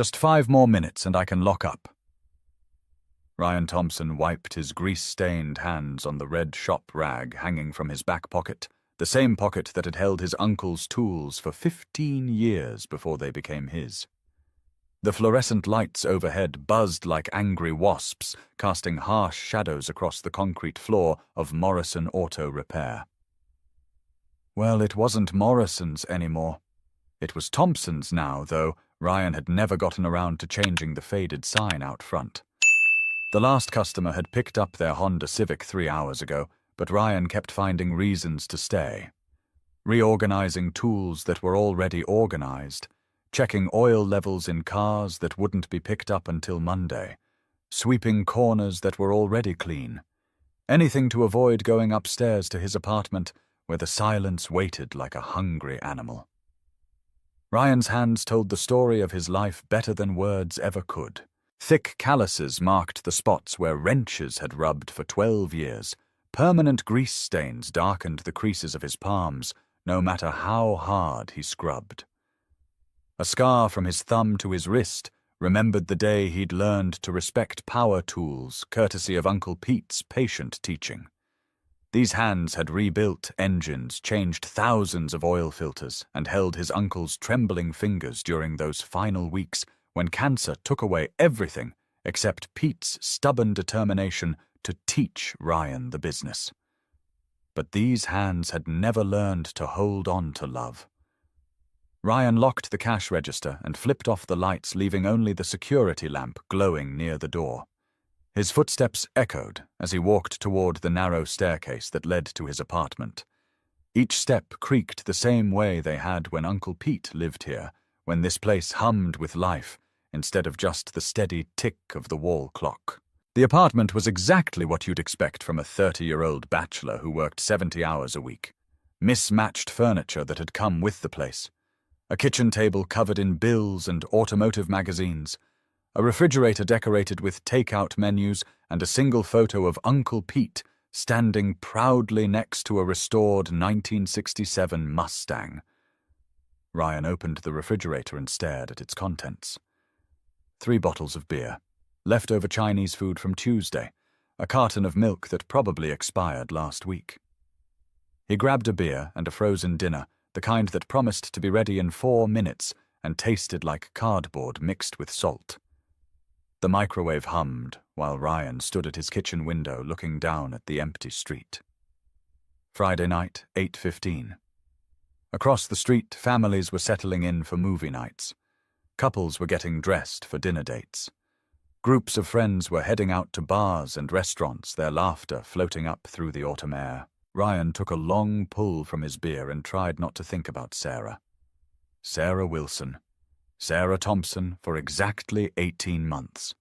Just 5 more minutes and I can lock up." Ryan Thompson wiped his grease-stained hands on the red shop rag hanging from his back pocket, the same pocket that had held his uncle's tools for 15 years before they became his. The fluorescent lights overhead buzzed like angry wasps, casting harsh shadows across the concrete floor of Morrison Auto Repair. Well, it wasn't Morrison's anymore. It was Thompson's now, though Ryan had never gotten around to changing the faded sign out front. The last customer had picked up their Honda Civic 3 hours ago, but Ryan kept finding reasons to stay. Reorganizing tools that were already organized, checking oil levels in cars that wouldn't be picked up until Monday, sweeping corners that were already clean. Anything to avoid going upstairs to his apartment where the silence waited like a hungry animal. Ryan's hands told the story of his life better than words ever could. Thick calluses marked the spots where wrenches had rubbed for 12 years. Permanent grease stains darkened the creases of his palms, no matter how hard he scrubbed. A scar from his thumb to his wrist remembered the day he'd learned to respect power tools, courtesy of Uncle Pete's patient teaching. These hands had rebuilt engines, changed thousands of oil filters, and held his uncle's trembling fingers during those final weeks when cancer took away everything except Pete's stubborn determination to teach Ryan the business. But these hands had never learned to hold on to love. Ryan locked the cash register and flipped off the lights, leaving only the security lamp glowing near the door. His footsteps echoed as he walked toward the narrow staircase that led to his apartment. Each step creaked the same way they had when Uncle Pete lived here, when this place hummed with life instead of just the steady tick of the wall clock. The apartment was exactly what you'd expect from a 30-year-old bachelor who worked 70 hours a week. Mismatched furniture that had come with the place. A kitchen table covered in bills and automotive magazines, a refrigerator decorated with takeout menus, and a single photo of Uncle Pete standing proudly next to a restored 1967 Mustang. Ryan opened the refrigerator and stared at its contents. 3 bottles of beer, leftover Chinese food from Tuesday, a carton of milk that probably expired last week. He grabbed a beer and a frozen dinner, the kind that promised to be ready in 4 minutes and tasted like cardboard mixed with salt. The microwave hummed while Ryan stood at his kitchen window looking down at the empty street. Friday night, 8:15. Across the street, families were settling in for movie nights. Couples were getting dressed for dinner dates. Groups of friends were heading out to bars and restaurants, their laughter floating up through the autumn air. Ryan took a long pull from his beer and tried not to think about Sarah. Sarah Wilson. Sarah Thompson for exactly 18 months.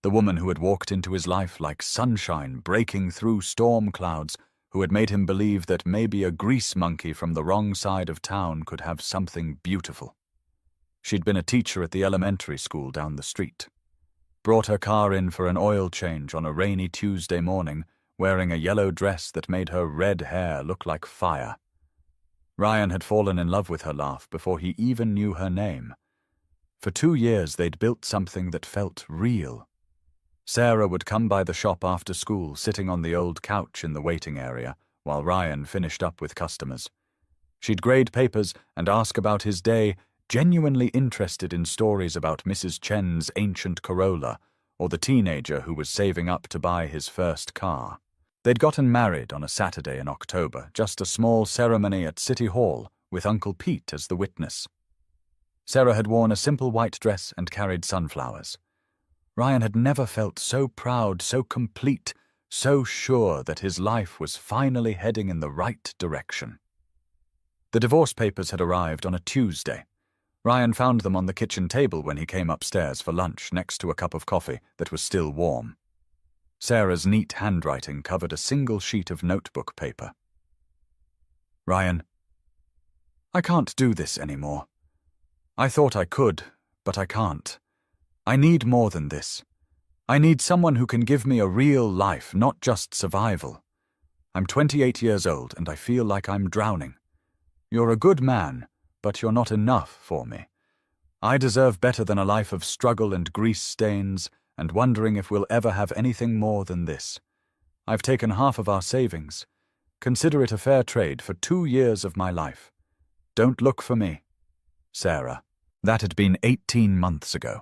The woman who had walked into his life like sunshine breaking through storm clouds, who had made him believe that maybe a grease monkey from the wrong side of town could have something beautiful. She'd been a teacher at the elementary school down the street. Brought her car in for an oil change on a rainy Tuesday morning, wearing a yellow dress that made her red hair look like fire. Ryan had fallen in love with her laugh before he even knew her name. For 2 years they'd built something that felt real. Sarah would come by the shop after school, sitting on the old couch in the waiting area, while Ryan finished up with customers. She'd grade papers and ask about his day, genuinely interested in stories about Mrs. Chen's ancient Corolla, or the teenager who was saving up to buy his first car. They'd gotten married on a Saturday in October, just a small ceremony at City Hall, with Uncle Pete as the witness. Sarah had worn a simple white dress and carried sunflowers. Ryan had never felt so proud, so complete, so sure that his life was finally heading in the right direction. The divorce papers had arrived on a Tuesday. Ryan found them on the kitchen table when he came upstairs for lunch next to a cup of coffee that was still warm. Sarah's neat handwriting covered a single sheet of notebook paper. Ryan, I can't do this anymore. I thought I could, but I can't. I need more than this. I need someone who can give me a real life, not just survival. I'm 28 years old and I feel like I'm drowning. You're a good man, but you're not enough for me. I deserve better than a life of struggle and grease stains and wondering if we'll ever have anything more than this. I've taken half of our savings. Consider it a fair trade for 2 years of my life. Don't look for me. Sarah. That had been 18 months ago.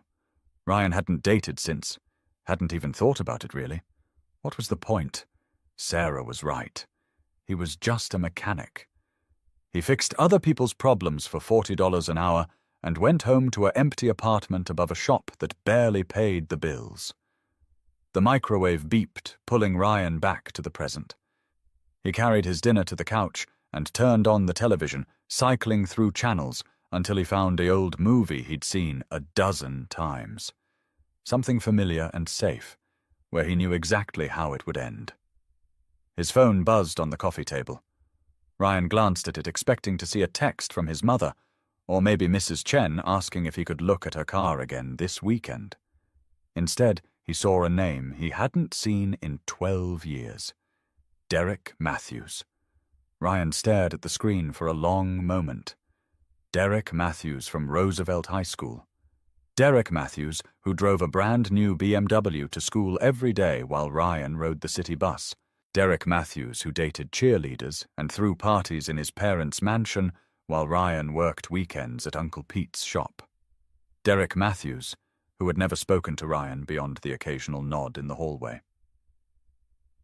Ryan hadn't dated since. Hadn't even thought about it, really. What was the point? Sarah was right. He was just a mechanic. He fixed other people's problems for $40 an hour and went home to an empty apartment above a shop that barely paid the bills. The microwave beeped, pulling Ryan back to the present. He carried his dinner to the couch and turned on the television, cycling through channels until he found the old movie he'd seen a dozen times. Something familiar and safe, where he knew exactly how it would end. His phone buzzed on the coffee table. Ryan glanced at it, expecting to see a text from his mother, or maybe Mrs. Chen asking if he could look at her car again this weekend. Instead, he saw a name he hadn't seen in 12 years. Derek Matthews. Ryan stared at the screen for a long moment. Derek Matthews from Roosevelt High School. Derek Matthews, who drove a brand-new BMW to school every day while Ryan rode the city bus. Derek Matthews, who dated cheerleaders and threw parties in his parents' mansion while Ryan worked weekends at Uncle Pete's shop. Derek Matthews, who had never spoken to Ryan beyond the occasional nod in the hallway.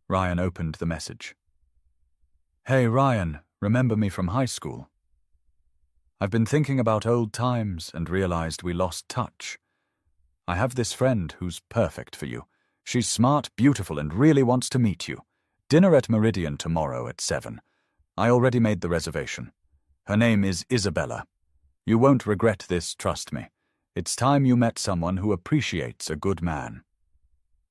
Ryan opened the message. Hey, Ryan, remember me from high school? I've been thinking about old times and realized we lost touch. I have this friend who's perfect for you. She's smart, beautiful, and really wants to meet you. Dinner at Meridian tomorrow at 7. I already made the reservation. Her name is Isabella. You won't regret this, trust me. It's time you met someone who appreciates a good man.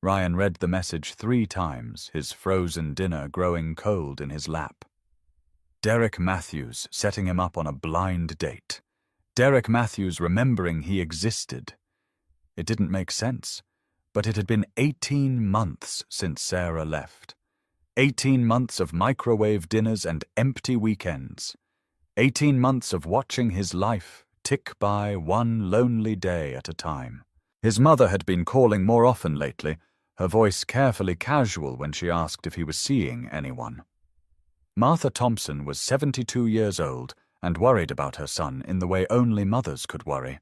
Ryan read the message 3 times, his frozen dinner growing cold in his lap. Derek Matthews setting him up on a blind date. Derek Matthews remembering he existed. It didn't make sense, but it had been 18 months since Sarah left. 18 months of microwave dinners and empty weekends. 18 months of watching his life tick by one lonely day at a time. His mother had been calling more often lately, her voice carefully casual when she asked if he was seeing anyone. Martha Thompson was 72 years old and worried about her son in the way only mothers could worry.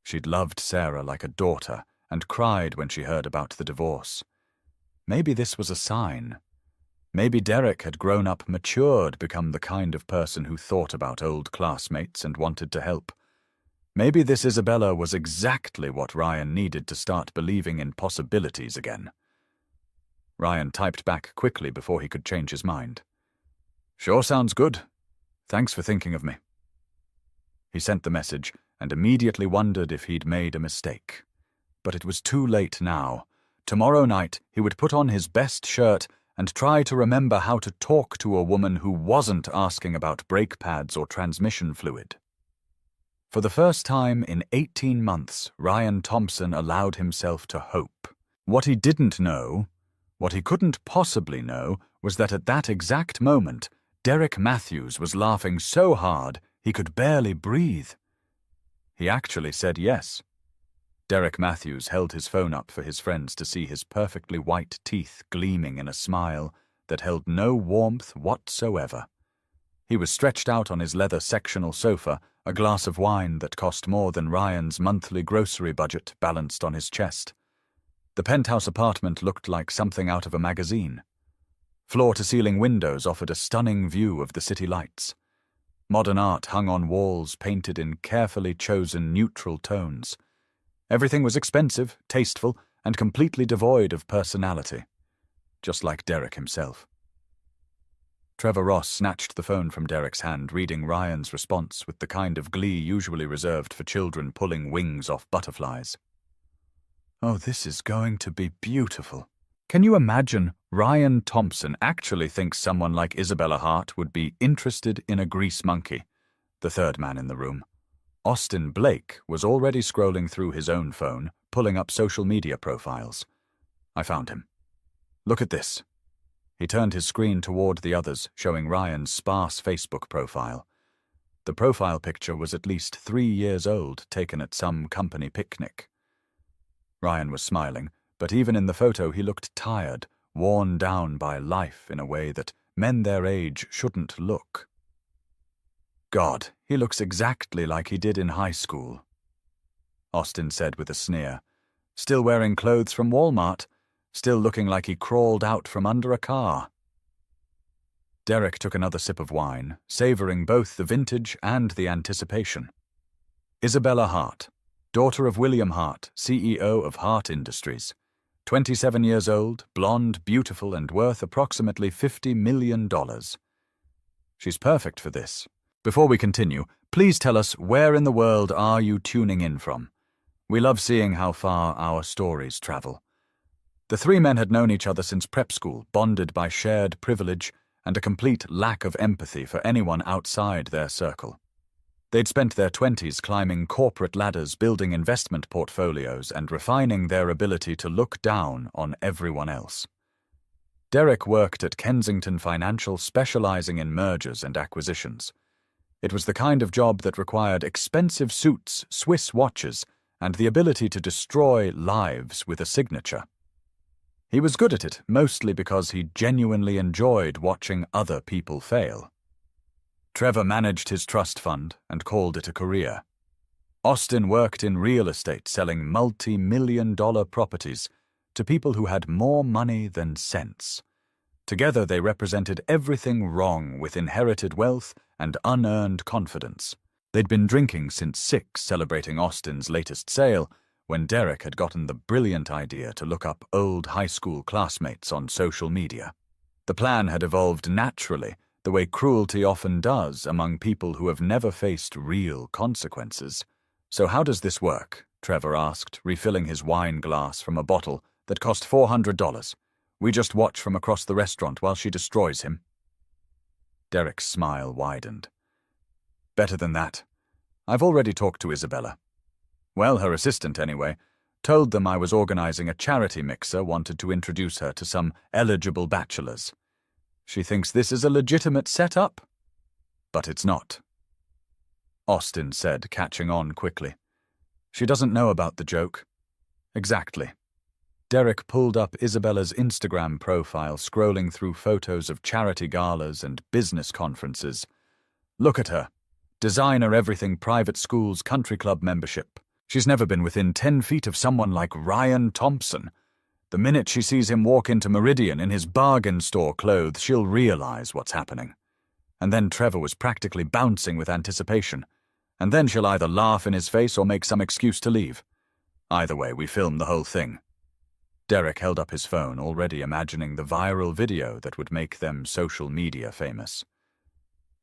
She'd loved Sarah like a daughter and cried when she heard about the divorce. Maybe this was a sign. Maybe Derek had grown up, matured, become the kind of person who thought about old classmates and wanted to help. Maybe this Isabella was exactly what Ryan needed to start believing in possibilities again. Ryan typed back quickly before he could change his mind. Sure sounds good. Thanks for thinking of me. He sent the message and immediately wondered if he'd made a mistake. But it was too late now. Tomorrow night he would put on his best shirt and try to remember how to talk to a woman who wasn't asking about brake pads or transmission fluid. For the first time in 18 months, Ryan Thompson allowed himself to hope. What he didn't know, what he couldn't possibly know, was that at that exact moment, Derek Matthews was laughing so hard he could barely breathe. He actually said yes. Derek Matthews held his phone up for his friends to see his perfectly white teeth gleaming in a smile that held no warmth whatsoever. He was stretched out on his leather sectional sofa, a glass of wine that cost more than Ryan's monthly grocery budget balanced on his chest. The penthouse apartment looked like something out of a magazine. Floor-to-ceiling windows offered a stunning view of the city lights. Modern art hung on walls painted in carefully chosen neutral tones. Everything was expensive, tasteful, and completely devoid of personality, just like Derek himself. Trevor Ross snatched the phone from Derek's hand, reading Ryan's response with the kind of glee usually reserved for children pulling wings off butterflies. Oh, this is going to be beautiful. Can you imagine Ryan Thompson actually thinks someone like Isabella Hart would be interested in a grease monkey? The third man in the room. Austin Blake was already scrolling through his own phone, pulling up social media profiles. I found him. Look at this. He turned his screen toward the others, showing Ryan's sparse Facebook profile. The profile picture was at least 3 years old, taken at some company picnic. Ryan was smiling, but even in the photo he looked tired, worn down by life in a way that men their age shouldn't look. God, he looks exactly like he did in high school, Austin said with a sneer. Still wearing clothes from Walmart, still looking like he crawled out from under a car. Derek took another sip of wine, savoring both the vintage and the anticipation. Isabella Hart, daughter of William Hart, CEO of Hart Industries. 27 years old, blonde, beautiful, and worth approximately $50 million. She's perfect for this. Before we continue, please tell us, where in the world are you tuning in from? We love seeing how far our stories travel. The three men had known each other since prep school, bonded by shared privilege and a complete lack of empathy for anyone outside their circle. They'd spent their 20s climbing corporate ladders, building investment portfolios, and refining their ability to look down on everyone else. Derek worked at Kensington Financial, specializing in mergers and acquisitions. It was the kind of job that required expensive suits, Swiss watches, and the ability to destroy lives with a signature. He was good at it, mostly because he genuinely enjoyed watching other people fail. Trevor managed his trust fund and called it a career. Austin worked in real estate, selling multi-million-dollar properties to people who had more money than sense. Together they represented everything wrong with inherited wealth and unearned confidence. They'd been drinking since 6, celebrating Austin's latest sale, when Derek had gotten the brilliant idea to look up old high school classmates on social media. The plan had evolved naturally, the way cruelty often does among people who have never faced real consequences. So how does this work? Trevor asked, refilling his wine glass from a bottle that cost $400. We just watch from across the restaurant while she destroys him. Derek's smile widened. Better than that. I've already talked to Isabella. Well, her assistant anyway, told them I was organizing a charity mixer, wanted to introduce her to some eligible bachelors. She thinks this is a legitimate setup. But it's not. Austin said, catching on quickly. She doesn't know about the joke. Exactly. Derek pulled up Isabella's Instagram profile, scrolling through photos of charity galas and business conferences. Look at her. Designer everything, private schools, country club membership. She's never been within 10 feet of someone like Ryan Thompson. The minute she sees him walk into Meridian in his bargain store clothes, she'll realize what's happening. And then Trevor was practically bouncing with anticipation. And then she'll either laugh in his face or make some excuse to leave. Either way, we film the whole thing. Derek held up his phone, already imagining the viral video that would make them social media famous.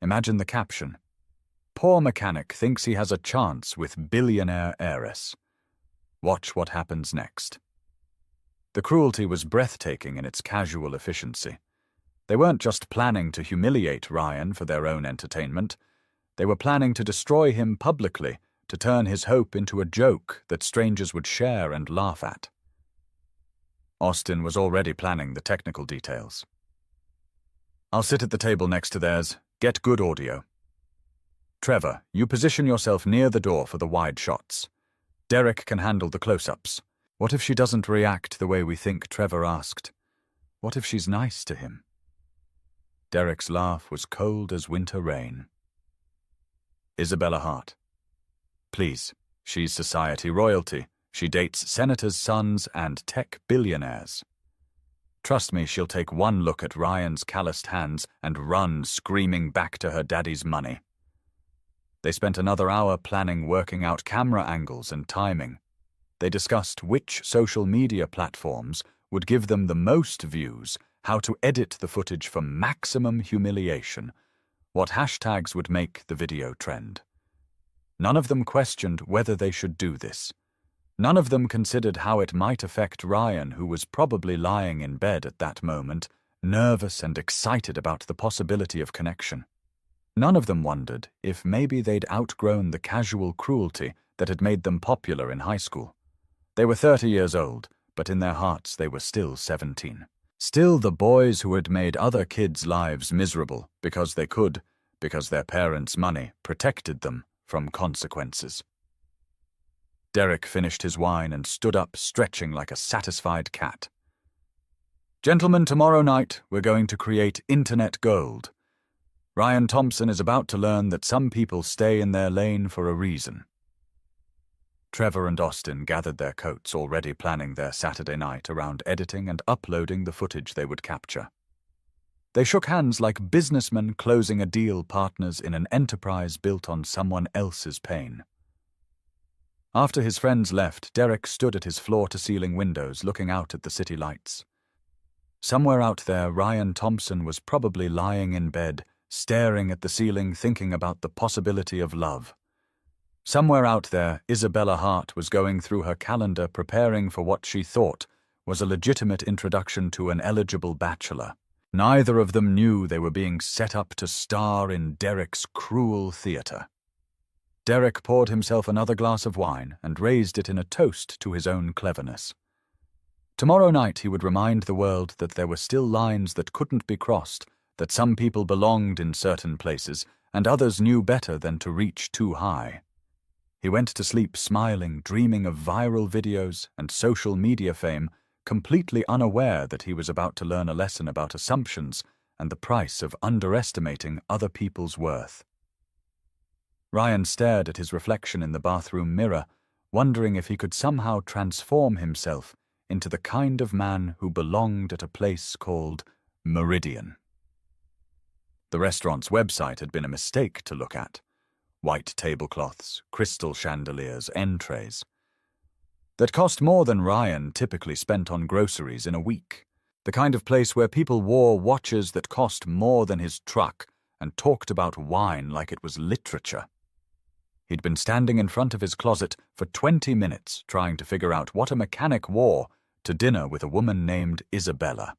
Imagine the caption. Poor mechanic thinks he has a chance with billionaire heiress. Watch what happens next. The cruelty was breathtaking in its casual efficiency. They weren't just planning to humiliate Ryan for their own entertainment. They were planning to destroy him publicly, to turn his hope into a joke that strangers would share and laugh at. Austin was already planning the technical details. I'll sit at the table next to theirs. Get good audio. Trevor, you position yourself near the door for the wide shots. Derek can handle the close-ups. What if she doesn't react the way we think Trevor asked? What if she's nice to him? Derek's laugh was cold as winter rain. Isabella Hart. Please, she's society royalty. She dates senators' sons and tech billionaires. Trust me, she'll take one look at Ryan's calloused hands and run screaming back to her daddy's money. They spent another hour planning, working out camera angles and timing. They discussed which social media platforms would give them the most views, how to edit the footage for maximum humiliation, what hashtags would make the video trend. None of them questioned whether they should do this. None of them considered how it might affect Ryan, who was probably lying in bed at that moment, nervous and excited about the possibility of connection. None of them wondered if maybe they'd outgrown the casual cruelty that had made them popular in high school. They were 30 years old, but in their hearts they were still 17. Still the boys who had made other kids' lives miserable because they could, because their parents' money protected them from consequences. Derek finished his wine and stood up, stretching like a satisfied cat. "Gentlemen, tomorrow night we're going to create internet gold. Ryan Thompson is about to learn that some people stay in their lane for a reason." Trevor and Austin gathered their coats, already planning their Saturday night around editing and uploading the footage they would capture. They shook hands like businessmen closing a deal, partners in an enterprise built on someone else's pain. After his friends left, Derek stood at his floor-to-ceiling windows looking out at the city lights. Somewhere out there, Ryan Thompson was probably lying in bed, staring at the ceiling, thinking about the possibility of love. Somewhere out there, Isabella Hart was going through her calendar, preparing for what she thought was a legitimate introduction to an eligible bachelor. Neither of them knew they were being set up to star in Derek's cruel theater. Derek poured himself another glass of wine and raised it in a toast to his own cleverness. Tomorrow night he would remind the world that there were still lines that couldn't be crossed, that some people belonged in certain places, and others knew better than to reach too high. He went to sleep smiling, dreaming of viral videos and social media fame, completely unaware that he was about to learn a lesson about assumptions and the price of underestimating other people's worth. Ryan stared at his reflection in the bathroom mirror, wondering if he could somehow transform himself into the kind of man who belonged at a place called Meridian. The restaurant's website had been a mistake to look at. White tablecloths, crystal chandeliers, entrees. That cost more than Ryan typically spent on groceries in a week. The kind of place where people wore watches that cost more than his truck and talked about wine like it was literature. He'd been standing in front of his closet for 20 minutes trying to figure out what a mechanic wore to dinner with a woman named Isabella.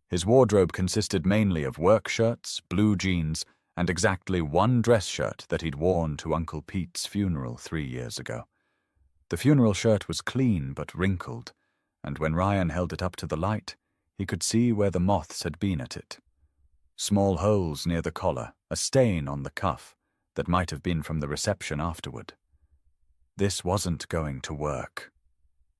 His wardrobe consisted mainly of work shirts, blue jeans, and exactly one dress shirt that he'd worn to Uncle Pete's funeral 3 years ago. The funeral shirt was clean but wrinkled, and when Ryan held it up to the light, he could see where the moths had been at it. Small holes near the collar, a stain on the cuff that might have been from the reception afterward. This wasn't going to work.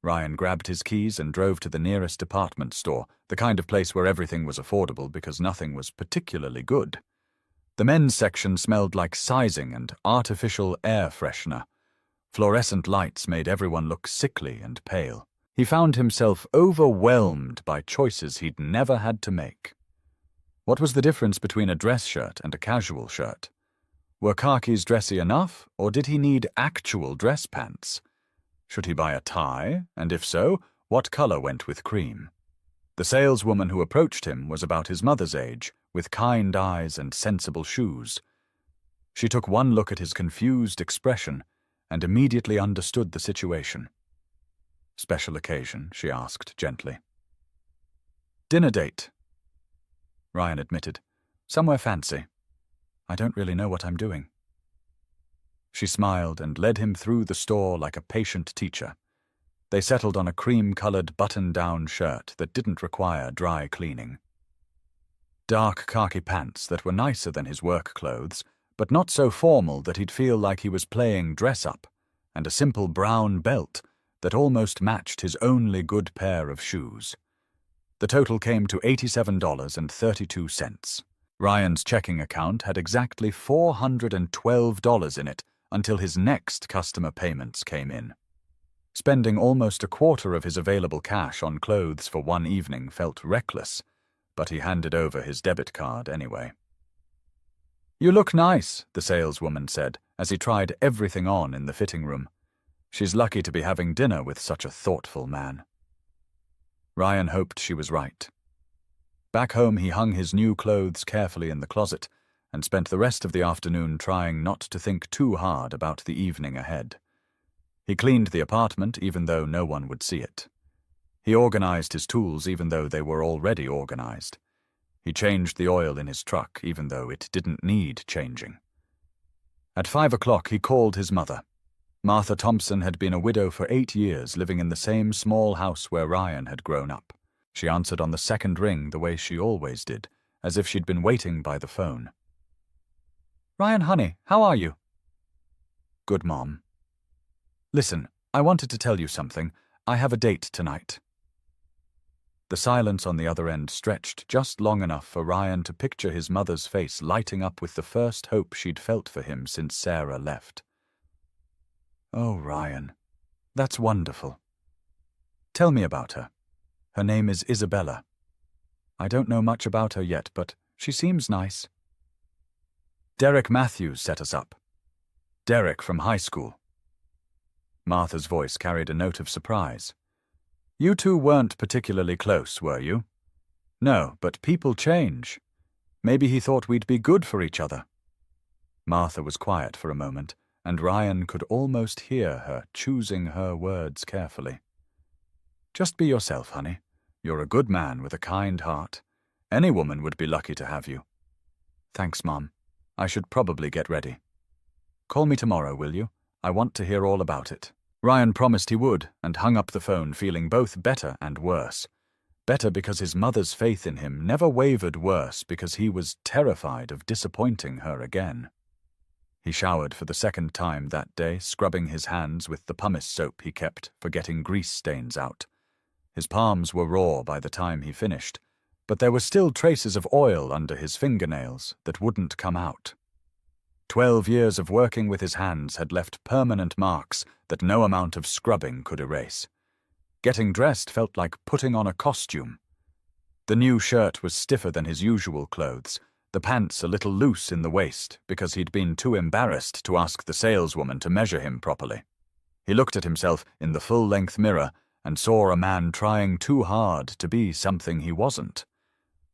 Ryan grabbed his keys and drove to the nearest department store, the kind of place where everything was affordable because nothing was particularly good. The men's section smelled like sizing and artificial air freshener. Fluorescent lights made everyone look sickly and pale. He found himself overwhelmed by choices he'd never had to make. What was the difference between a dress shirt and a casual shirt? Were khakis dressy enough, or did he need actual dress pants? Should he buy a tie, and if so, what color went with cream? The saleswoman who approached him was about his mother's age, with kind eyes and sensible shoes. She took one look at his confused expression and immediately understood the situation. "Special occasion?" she asked gently. "Dinner date," Ryan admitted. "Somewhere fancy. I don't really know what I'm doing." She smiled and led him through the store like a patient teacher. They settled on a cream-colored button-down shirt that didn't require dry cleaning. Dark khaki pants that were nicer than his work clothes, but not so formal that he'd feel like he was playing dress-up, and a simple brown belt that almost matched his only good pair of shoes. The total came to $87.32. Ryan's checking account had exactly $412 in it until his next customer payments came in. Spending almost a quarter of his available cash on clothes for one evening felt reckless, but he handed over his debit card anyway. "You look nice," the saleswoman said, as he tried everything on in the fitting room. She's lucky to be having dinner with such a thoughtful man. Ryan hoped she was right. Back home, he hung his new clothes carefully in the closet and spent the rest of the afternoon trying not to think too hard about the evening ahead. He cleaned the apartment even though no one would see it. He organized his tools even though they were already organized. He changed the oil in his truck even though it didn't need changing. At 5 o'clock, he called his mother. Martha Thompson had been a widow for 8 years, living in the same small house where Ryan had grown up. She answered on the second ring the way she always did, as if she'd been waiting by the phone. "Ryan, honey, how are you?" "Good, Mom." "Listen, I wanted to tell you something. I have a date tonight." The silence on the other end stretched just long enough for Ryan to picture his mother's face lighting up with the first hope she'd felt for him since Sarah left. "Oh, Ryan, that's wonderful. Tell me about her. Her name is Isabella. I don't know much about her yet, but she seems nice." "Derek Matthews set us up. Derek from high school." Martha's voice carried a note of surprise. "You two weren't particularly close, were you?" "No, but people change. Maybe he thought we'd be good for each other." Martha was quiet for a moment, and Ryan could almost hear her choosing her words carefully. "Just be yourself, honey. You're a good man with a kind heart. Any woman would be lucky to have you." "Thanks, Mom. I should probably get ready. Call me tomorrow, will you? I want to hear all about it." Ryan promised he would, and hung up the phone feeling both better and worse. Better because his mother's faith in him never wavered, worse because he was terrified of disappointing her again. He showered for the second time that day, scrubbing his hands with the pumice soap he kept for getting grease stains out. His palms were raw by the time he finished, but there were still traces of oil under his fingernails that wouldn't come out. 12 years of working with his hands had left permanent marks that no amount of scrubbing could erase. Getting dressed felt like putting on a costume. The new shirt was stiffer than his usual clothes, the pants a little loose in the waist because he'd been too embarrassed to ask the saleswoman to measure him properly. He looked at himself in the full-length mirror and saw a man trying too hard to be something he wasn't.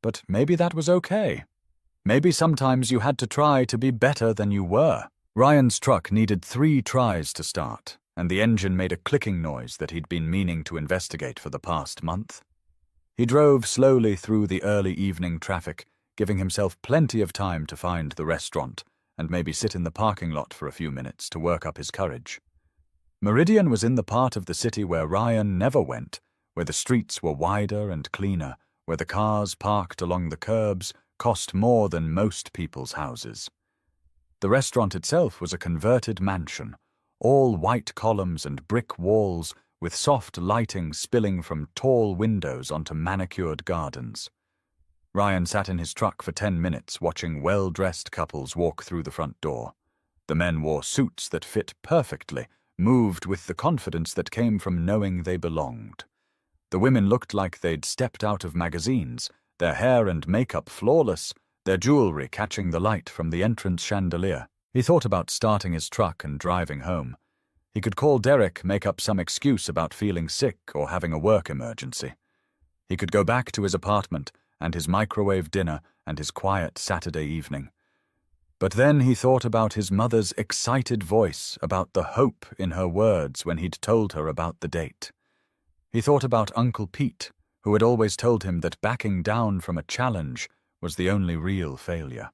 But maybe that was okay. Maybe sometimes you had to try to be better than you were. Ryan's truck needed 3 tries to start, and the engine made a clicking noise that he'd been meaning to investigate for the past month. He drove slowly through the early evening traffic, giving himself plenty of time to find the restaurant and maybe sit in the parking lot for a few minutes to work up his courage. Meridian was in the part of the city where Ryan never went, where the streets were wider and cleaner, where the cars parked along the curbs cost more than most people's houses. The restaurant itself was a converted mansion, all white columns and brick walls with soft lighting spilling from tall windows onto manicured gardens. Ryan sat in his truck for 10 minutes watching well-dressed couples walk through the front door. The men wore suits that fit perfectly, moved with the confidence that came from knowing they belonged. The women looked like they'd stepped out of magazines, their hair and makeup flawless, their jewelry catching the light from the entrance chandelier. He thought about starting his truck and driving home. He could call Derek, make up some excuse about feeling sick or having a work emergency. He could go back to his apartment and his microwave dinner and his quiet Saturday evening. But then he thought about his mother's excited voice, about the hope in her words when he'd told her about the date. He thought about Uncle Pete, who had always told him that backing down from a challenge was the only real failure.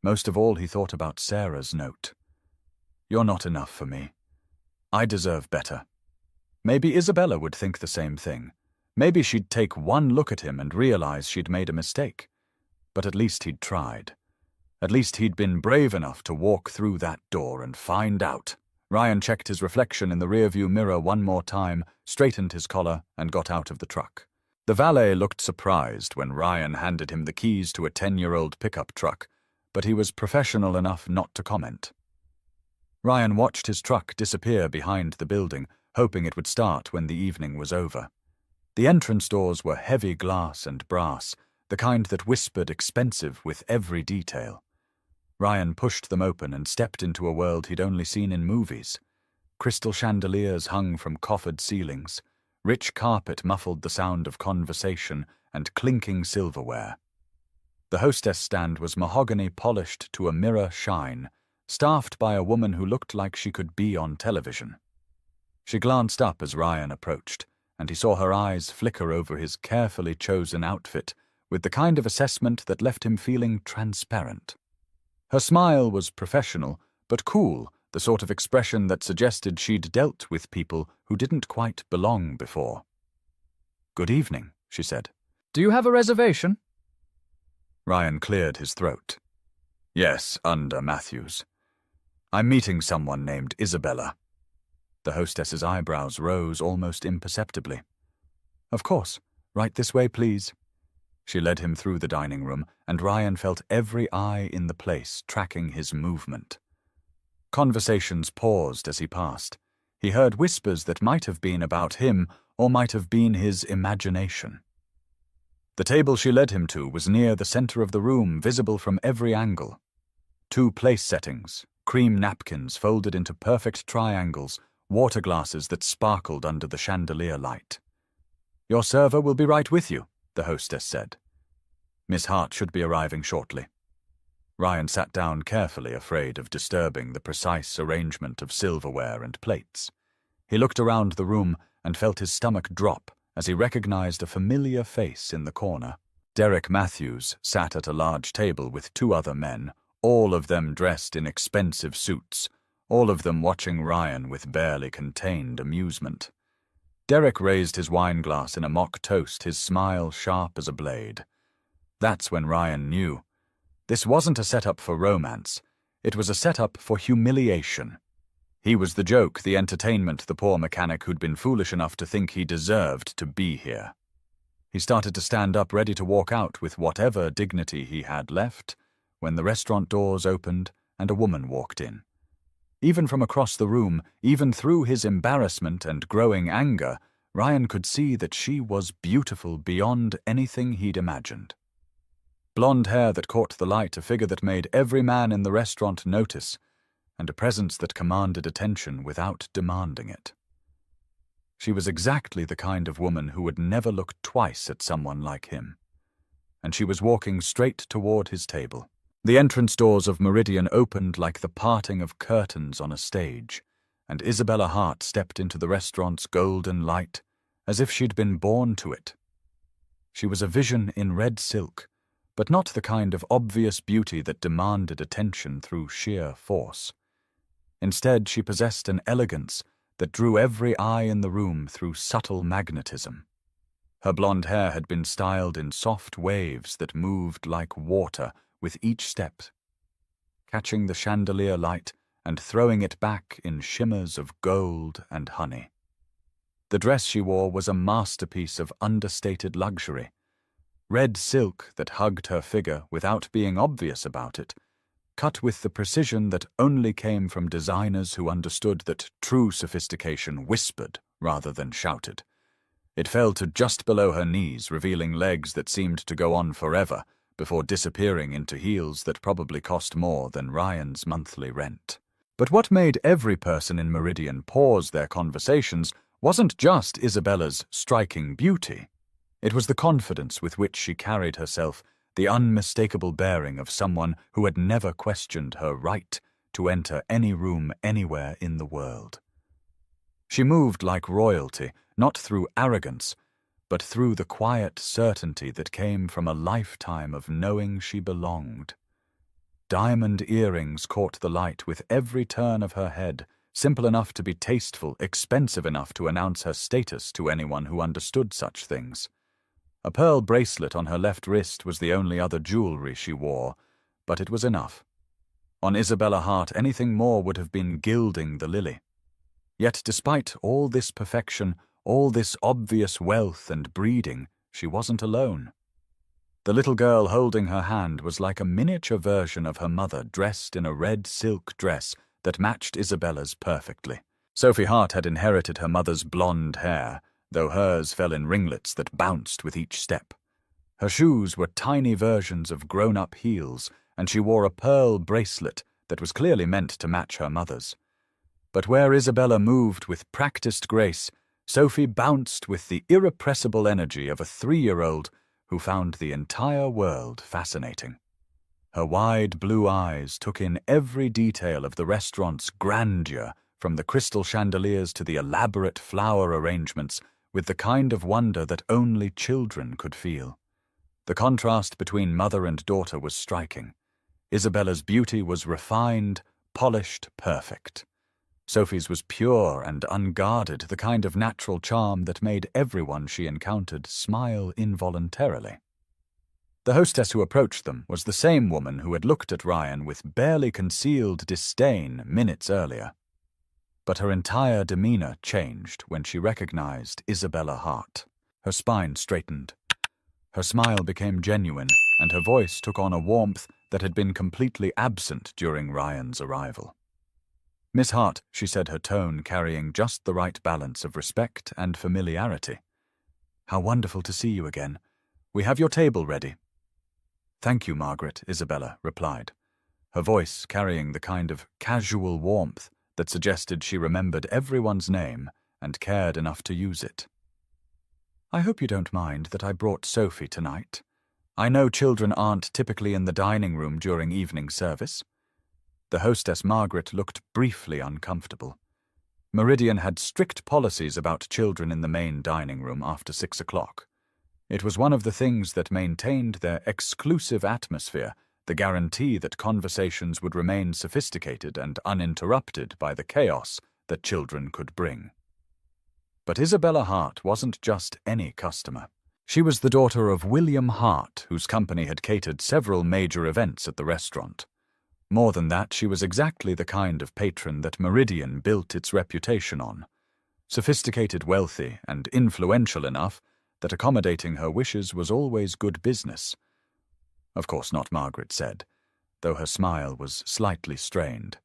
Most of all, he thought about Sarah's note. "You're not enough for me. I deserve better." Maybe Isabella would think the same thing. Maybe she'd take one look at him and realize she'd made a mistake. But at least he'd tried. At least he'd been brave enough to walk through that door and find out. Ryan checked his reflection in the rearview mirror one more time, straightened his collar, and got out of the truck. The valet looked surprised when Ryan handed him the keys to a 10-year-old pickup truck, but he was professional enough not to comment. Ryan watched his truck disappear behind the building, hoping it would start when the evening was over. The entrance doors were heavy glass and brass, the kind that whispered expensive with every detail. Ryan pushed them open and stepped into a world he'd only seen in movies. Crystal chandeliers hung from coffered ceilings. Rich carpet muffled the sound of conversation and clinking silverware. The hostess stand was mahogany polished to a mirror shine, staffed by a woman who looked like she could be on television. She glanced up as Ryan approached, and he saw her eyes flicker over his carefully chosen outfit with the kind of assessment that left him feeling transparent. Her smile was professional, but cool, the sort of expression that suggested she'd dealt with people who didn't quite belong before. "Good evening," she said. "Do you have a reservation?" Ryan cleared his throat. Yes, under Matthews. I'm meeting someone named Isabella. The hostess's eyebrows rose almost imperceptibly. Of course. Right this way, please. She led him through the dining room, and Ryan felt every eye in the place tracking his movement. Conversations paused as he passed. He heard whispers that might have been about him or might have been his imagination. The table she led him to was near the center of the room, visible from every angle. 2 place settings, cream napkins folded into perfect triangles, water glasses that sparkled under the chandelier light. "Your server will be right with you," the hostess said. "Miss Hart should be arriving shortly." Ryan sat down carefully, afraid of disturbing the precise arrangement of silverware and plates. He looked around the room and felt his stomach drop as he recognized a familiar face in the corner. Derek Matthews sat at a large table with 2 other men, all of them dressed in expensive suits, all of them watching Ryan with barely contained amusement. Derek raised his wine glass in a mock toast, his smile sharp as a blade. That's when Ryan knew. This wasn't a setup for romance. It was a setup for humiliation. He was the joke, the entertainment, the poor mechanic who'd been foolish enough to think he deserved to be here. He started to stand up, ready to walk out with whatever dignity he had left, when the restaurant doors opened and a woman walked in. Even from across the room, even through his embarrassment and growing anger, Ryan could see that she was beautiful beyond anything he'd imagined. Blonde hair that caught the light, a figure that made every man in the restaurant notice, and a presence that commanded attention without demanding it. She was exactly the kind of woman who would never look twice at someone like him. And she was walking straight toward his table. The entrance doors of Meridian opened like the parting of curtains on a stage, and Isabella Hart stepped into the restaurant's golden light, as if she'd been born to it. She was a vision in red silk, but not the kind of obvious beauty that demanded attention through sheer force. Instead, she possessed an elegance that drew every eye in the room through subtle magnetism. Her blonde hair had been styled in soft waves that moved like water with each step, catching the chandelier light and throwing it back in shimmers of gold and honey. The dress she wore was a masterpiece of understated luxury. Red silk that hugged her figure without being obvious about it, cut with the precision that only came from designers who understood that true sophistication whispered rather than shouted. It fell to just below her knees, revealing legs that seemed to go on forever, before disappearing into heels that probably cost more than Ryan's monthly rent. But what made every person in Meridian pause their conversations wasn't just Isabella's striking beauty. It was the confidence with which she carried herself, the unmistakable bearing of someone who had never questioned her right to enter any room anywhere in the world. She moved like royalty, not through arrogance, but through the quiet certainty that came from a lifetime of knowing she belonged. Diamond earrings caught the light with every turn of her head, simple enough to be tasteful, expensive enough to announce her status to anyone who understood such things. A pearl bracelet on her left wrist was the only other jewelry she wore, but it was enough. On Isabella Hart, anything more would have been gilding the lily. Yet despite all this perfection, all this obvious wealth and breeding, she wasn't alone. The little girl holding her hand was like a miniature version of her mother, dressed in a red silk dress that matched Isabella's perfectly. Sophie Hart had inherited her mother's blonde hair, though hers fell in ringlets that bounced with each step. Her shoes were tiny versions of grown-up heels, and she wore a pearl bracelet that was clearly meant to match her mother's. But where Isabella moved with practiced grace, Sophie bounced with the irrepressible energy of a 3-year-old who found the entire world fascinating. Her wide blue eyes took in every detail of the restaurant's grandeur, from the crystal chandeliers to the elaborate flower arrangements, with the kind of wonder that only children could feel. The contrast between mother and daughter was striking. Isabella's beauty was refined, polished, perfect. Sophie's was pure and unguarded, the kind of natural charm that made everyone she encountered smile involuntarily. The hostess who approached them was the same woman who had looked at Ryan with barely concealed disdain minutes earlier. But her entire demeanor changed when she recognized Isabella Hart. Her spine straightened. Her smile became genuine, and her voice took on a warmth that had been completely absent during Ryan's arrival. "Miss Hart," she said, her tone carrying just the right balance of respect and familiarity. "How wonderful to see you again. We have your table ready." "Thank you, Margaret," Isabella replied, her voice carrying the kind of casual warmth that suggested she remembered everyone's name and cared enough to use it. "I hope you don't mind that I brought Sophie tonight. I know children aren't typically in the dining room during evening service." The hostess Margaret looked briefly uncomfortable. Meridian had strict policies about children in the main dining room after 6 o'clock. It was one of the things that maintained their exclusive atmosphere, the guarantee that conversations would remain sophisticated and uninterrupted by the chaos that children could bring. But Isabella Hart wasn't just any customer. She was the daughter of William Hart, whose company had catered several major events at the restaurant. More than that, she was exactly the kind of patron that Meridian built its reputation on. Sophisticated, wealthy, and influential enough that accommodating her wishes was always good business. Of course not, Margaret said, though her smile was slightly strained.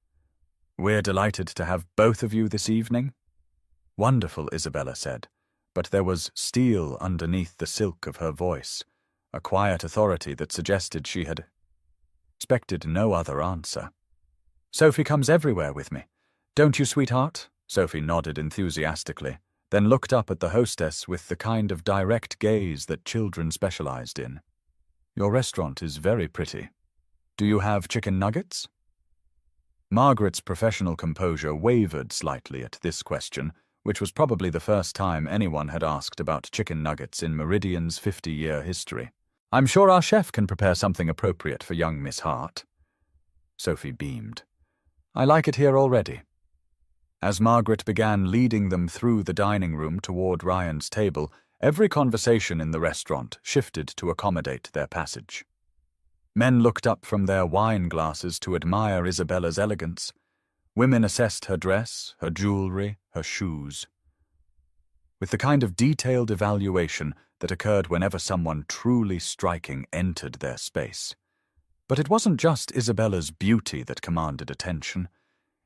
"We're delighted to have both of you this evening." "Wonderful," Isabella said, but there was steel underneath the silk of her voice, a quiet authority that suggested she had expected no other answer. "Sophie comes everywhere with me. Don't you, sweetheart?" Sophie nodded enthusiastically, then looked up at the hostess with the kind of direct gaze that children specialized in. "Your restaurant is very pretty. Do you have chicken nuggets?" Margaret's professional composure wavered slightly at this question, which was probably the first time anyone had asked about chicken nuggets in Meridian's 50-year history. "I'm sure our chef can prepare something appropriate for young Miss Hart." Sophie beamed. "I like it here already." As Margaret began leading them through the dining room toward Ryan's table, every conversation in the restaurant shifted to accommodate their passage. Men looked up from their wine glasses to admire Isabella's elegance. Women assessed her dress, her jewelry, her shoes. With the kind of detailed evaluation that occurred whenever someone truly striking entered their space. But it wasn't just Isabella's beauty that commanded attention.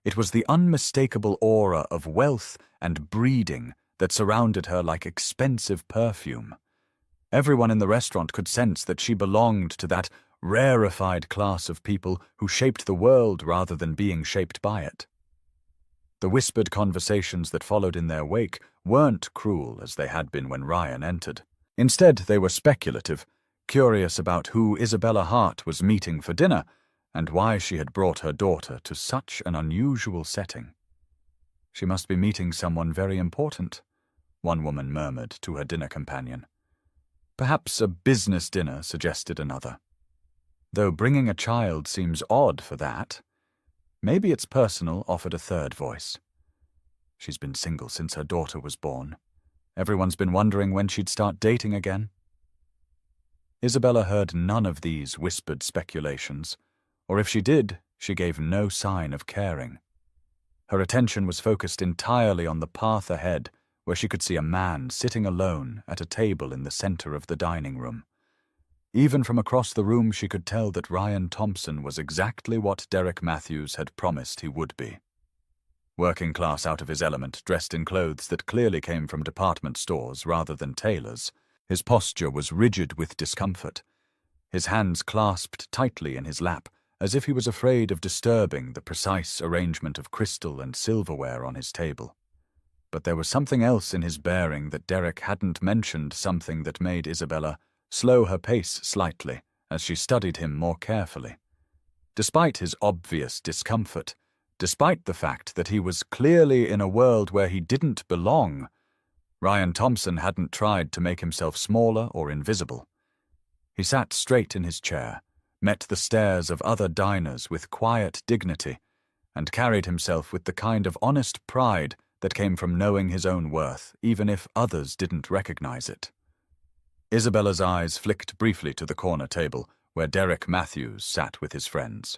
It was the unmistakable aura of wealth and breeding that surrounded her like expensive perfume. Everyone in the restaurant could sense that she belonged to that rarefied class of people who shaped the world rather than being shaped by it. The whispered conversations that followed in their wake weren't cruel as they had been when Ryan entered. Instead, they were speculative, curious about who Isabella Hart was meeting for dinner and why she had brought her daughter to such an unusual setting. "She must be meeting someone very important," one woman murmured to her dinner companion. "Perhaps a business dinner," suggested another. "Though bringing a child seems odd for that. Maybe it's personal," offered a third voice. "She's been single since her daughter was born. Everyone's been wondering when she'd start dating again." Isabella heard none of these whispered speculations, or if she did, she gave no sign of caring. Her attention was focused entirely on the path ahead, where she could see a man sitting alone at a table in the center of the dining room. Even from across the room, she could tell that Ryan Thompson was exactly what Derek Matthews had promised he would be. Working class, out of his element, dressed in clothes that clearly came from department stores rather than tailors, his posture was rigid with discomfort, his hands clasped tightly in his lap, as if he was afraid of disturbing the precise arrangement of crystal and silverware on his table. But there was something else in his bearing that Derek hadn't mentioned, something that made Isabella slow her pace slightly as she studied him more carefully. Despite his obvious discomfort, despite the fact that he was clearly in a world where he didn't belong, Ryan Thompson hadn't tried to make himself smaller or invisible. He sat straight in his chair, met the stares of other diners with quiet dignity, and carried himself with the kind of honest pride that came from knowing his own worth, even if others didn't recognize it. Isabella's eyes flicked briefly to the corner table, where Derek Matthews sat with his friends.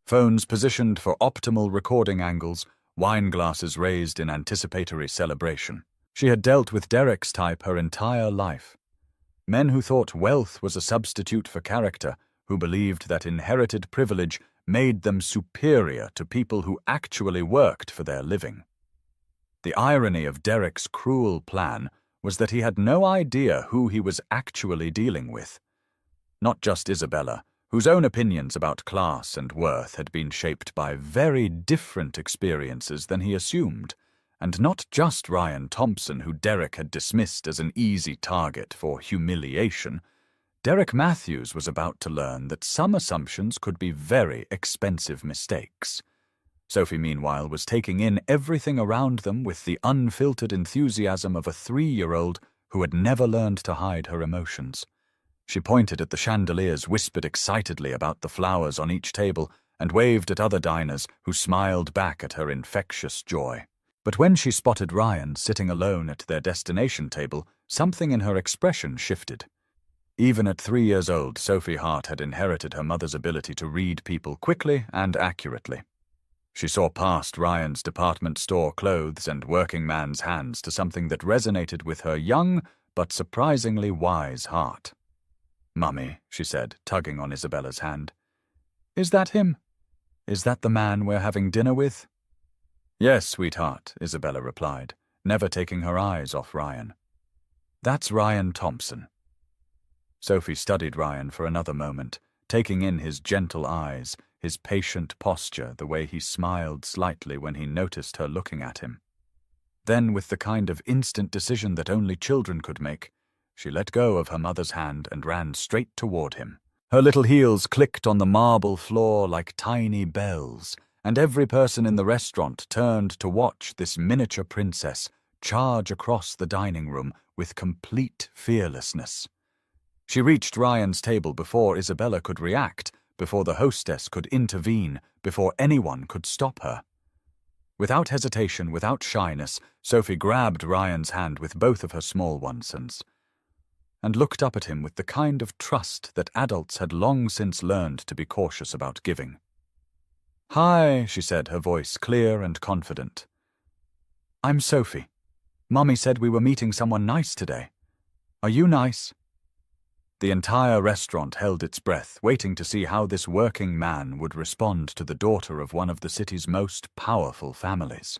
Phones positioned for optimal recording angles, wine glasses raised in anticipatory celebration. She had dealt with Derek's type her entire life. Men who thought wealth was a substitute for character, who believed that inherited privilege made them superior to people who actually worked for their living. The irony of Derek's cruel plan was that he had no idea who he was actually dealing with. Not just Isabella, whose own opinions about class and worth had been shaped by very different experiences than he assumed, and not just Ryan Thompson, who Derek had dismissed as an easy target for humiliation. Derek Matthews was about to learn that some assumptions could be very expensive mistakes. Sophie, meanwhile, was taking in everything around them with the unfiltered enthusiasm of a 3-year-old who had never learned to hide her emotions. She pointed at the chandeliers, whispered excitedly about the flowers on each table, and waved at other diners who smiled back at her infectious joy. But when she spotted Ryan sitting alone at their destination table, something in her expression shifted. Even at 3 years old, Sophie Hart had inherited her mother's ability to read people quickly and accurately. She saw past Ryan's department store clothes and working man's hands to something that resonated with her young but surprisingly wise heart. "Mummy," she said, tugging on Isabella's hand. "Is that him? Is that the man we're having dinner with?" "Yes, sweetheart," Isabella replied, never taking her eyes off Ryan. "That's Ryan Thompson." Sophie studied Ryan for another moment, taking in his gentle eyes, his patient posture, the way he smiled slightly when he noticed her looking at him. Then, with the kind of instant decision that only children could make, she let go of her mother's hand and ran straight toward him. Her little heels clicked on the marble floor like tiny bells, and every person in the restaurant turned to watch this miniature princess charge across the dining room with complete fearlessness. She reached Ryan's table before Isabella could react, before the hostess could intervene, before anyone could stop her. Without hesitation, without shyness, Sophie grabbed Ryan's hand with both of her small ones and looked up at him with the kind of trust that adults had long since learned to be cautious about giving. "Hi," she said, her voice clear and confident. "I'm Sophie. Mummy said we were meeting someone nice today. Are you nice?" The entire restaurant held its breath, waiting to see how this working man would respond to the daughter of one of the city's most powerful families.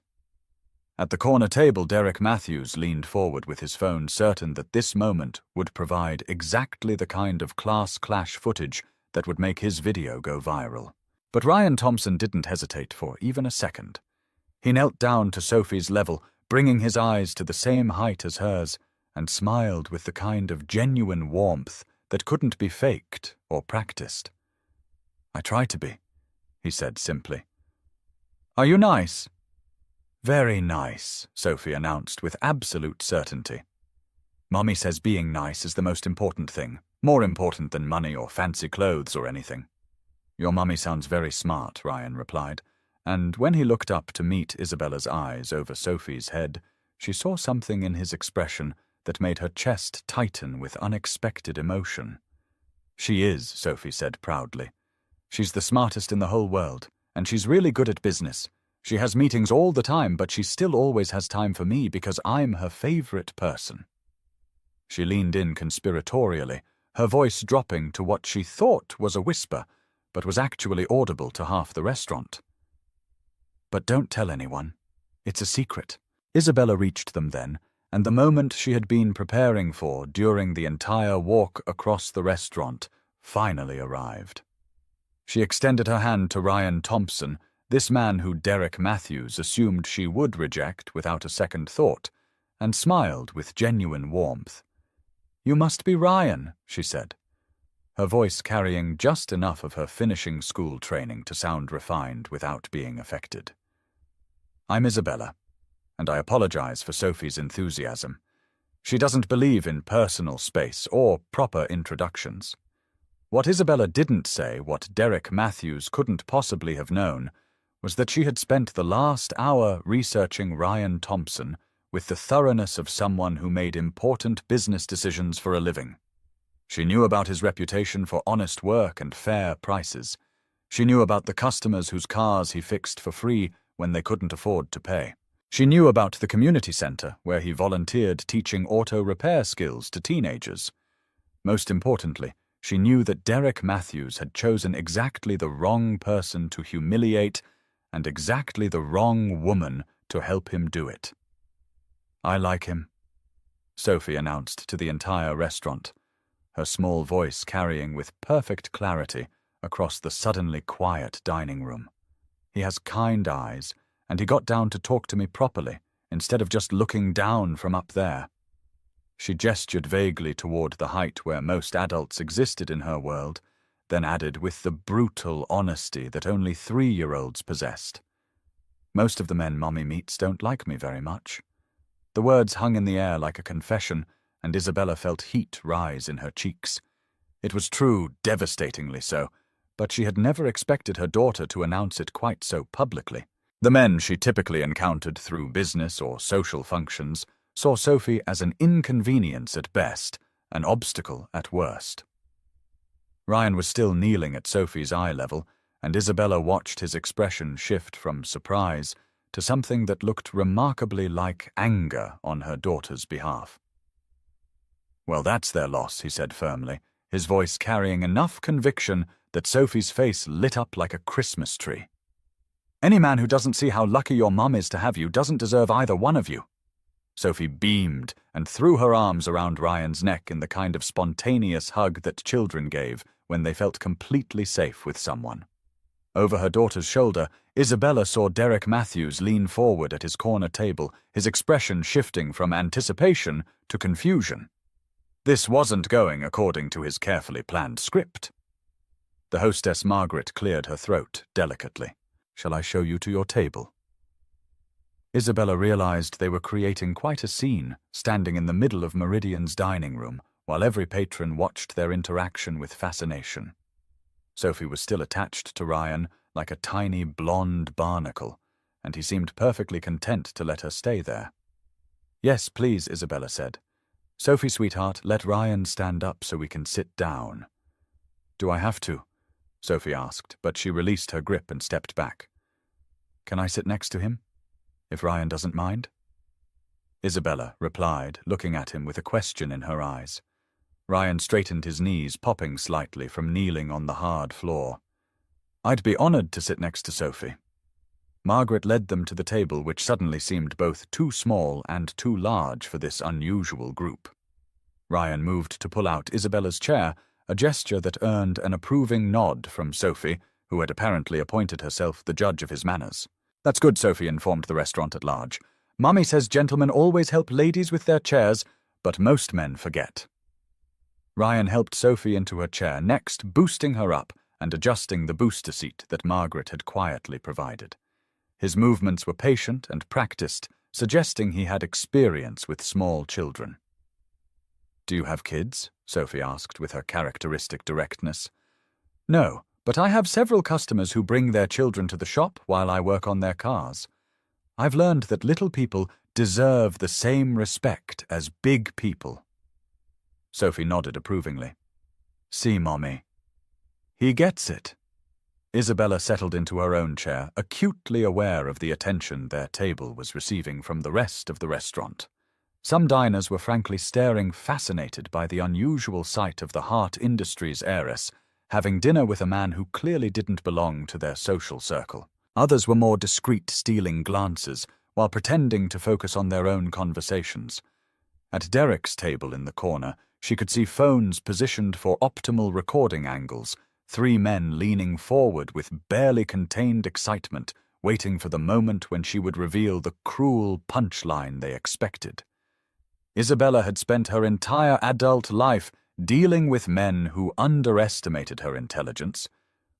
At the corner table, Derek Matthews leaned forward with his phone, certain that this moment would provide exactly the kind of class clash footage that would make his video go viral. But Ryan Thompson didn't hesitate for even a second. He knelt down to Sophie's level, bringing his eyes to the same height as hers, and smiled with the kind of genuine warmth that couldn't be faked or practiced. "I try to be," he said simply. "Are you nice?" "Very nice," Sophie announced with absolute certainty. "Mummy says being nice is the most important thing, more important than money or fancy clothes or anything." "Your mummy sounds very smart," Ryan replied, and when he looked up to meet Isabella's eyes over Sophie's head, she saw something in his expression that made her chest tighten with unexpected emotion. "She is," Sophie said proudly. "She's the smartest in the whole world, and she's really good at business. She has meetings all the time, but she still always has time for me because I'm her favorite person." She leaned in conspiratorially, her voice dropping to what she thought was a whisper, but was actually audible to half the restaurant. "But don't tell anyone. It's a secret." Isabella reached them then, and the moment she had been preparing for during the entire walk across the restaurant finally arrived. She extended her hand to Ryan Thompson, this man who Derek Matthews assumed she would reject without a second thought, and smiled with genuine warmth. "You must be Ryan," she said, her voice carrying just enough of her finishing school training to sound refined without being affected. "I'm Isabella, and I apologize for Sophie's enthusiasm. She doesn't believe in personal space or proper introductions." What Isabella didn't say, what Derek Matthews couldn't possibly have known, was that she had spent the last hour researching Ryan Thompson with the thoroughness of someone who made important business decisions for a living. She knew about his reputation for honest work and fair prices. She knew about the customers whose cars he fixed for free when they couldn't afford to pay. She knew about the community center where he volunteered teaching auto repair skills to teenagers. Most importantly, she knew that Derek Matthews had chosen exactly the wrong person to humiliate and exactly the wrong woman to help him do it. "I like him," Sophie announced to the entire restaurant, her small voice carrying with perfect clarity across the suddenly quiet dining room. "He has kind eyes, and he got down to talk to me properly, instead of just looking down from up there." She gestured vaguely toward the height where most adults existed in her world, then added with the brutal honesty that only 3-year-olds possessed, "Most of the men Mommy meets don't like me very much." The words hung in the air like a confession, and Isabella felt heat rise in her cheeks. It was true, devastatingly so, but she had never expected her daughter to announce it quite so publicly. The men she typically encountered through business or social functions saw Sophie as an inconvenience at best, an obstacle at worst. Ryan was still kneeling at Sophie's eye level, and Isabella watched his expression shift from surprise to something that looked remarkably like anger on her daughter's behalf. "Well, that's their loss," he said firmly, his voice carrying enough conviction that Sophie's face lit up like a Christmas tree. "Any man who doesn't see how lucky your mom is to have you doesn't deserve either one of you." Sophie beamed and threw her arms around Ryan's neck in the kind of spontaneous hug that children gave when they felt completely safe with someone. Over her daughter's shoulder, Isabella saw Derek Matthews lean forward at his corner table, his expression shifting from anticipation to confusion. This wasn't going according to his carefully planned script. The hostess Margaret cleared her throat delicately. "Shall I show you to your table?" Isabella realized they were creating quite a scene, standing in the middle of Meridian's dining room, while every patron watched their interaction with fascination. Sophie was still attached to Ryan like a tiny blonde barnacle, and he seemed perfectly content to let her stay there. "Yes, please," Isabella said. "Sophie, sweetheart, let Ryan stand up so we can sit down." "Do I have to?" Sophie asked, but she released her grip and stepped back. "Can I sit next to him, if Ryan doesn't mind?" Isabella replied, looking at him with a question in her eyes. Ryan straightened his knees, popping slightly from kneeling on the hard floor. "I'd be honored to sit next to Sophie." Margaret led them to the table, which suddenly seemed both too small and too large for this unusual group. Ryan moved to pull out Isabella's chair, a gesture that earned an approving nod from Sophie, who had apparently appointed herself the judge of his manners. "That's good," Sophie informed the restaurant at large. "Mommy says gentlemen always help ladies with their chairs, but most men forget." Ryan helped Sophie into her chair, next boosting her up and adjusting the booster seat that Margaret had quietly provided. His movements were patient and practiced, suggesting he had experience with small children. "Do you have kids?" Sophie asked with her characteristic directness. "No, but I have several customers who bring their children to the shop while I work on their cars. I've learned that little people deserve the same respect as big people." Sophie nodded approvingly. "See, Mommy. He gets it." Isabella settled into her own chair, acutely aware of the attention their table was receiving from the rest of the restaurant. Some diners were frankly staring, fascinated by the unusual sight of the Hart Industries heiress having dinner with a man who clearly didn't belong to their social circle. Others were more discreet, stealing glances, while pretending to focus on their own conversations. At Derek's table in the corner, she could see phones positioned for optimal recording angles, 3 men leaning forward with barely contained excitement, waiting for the moment when she would reveal the cruel punchline they expected. Isabella had spent her entire adult life dealing with men who underestimated her intelligence,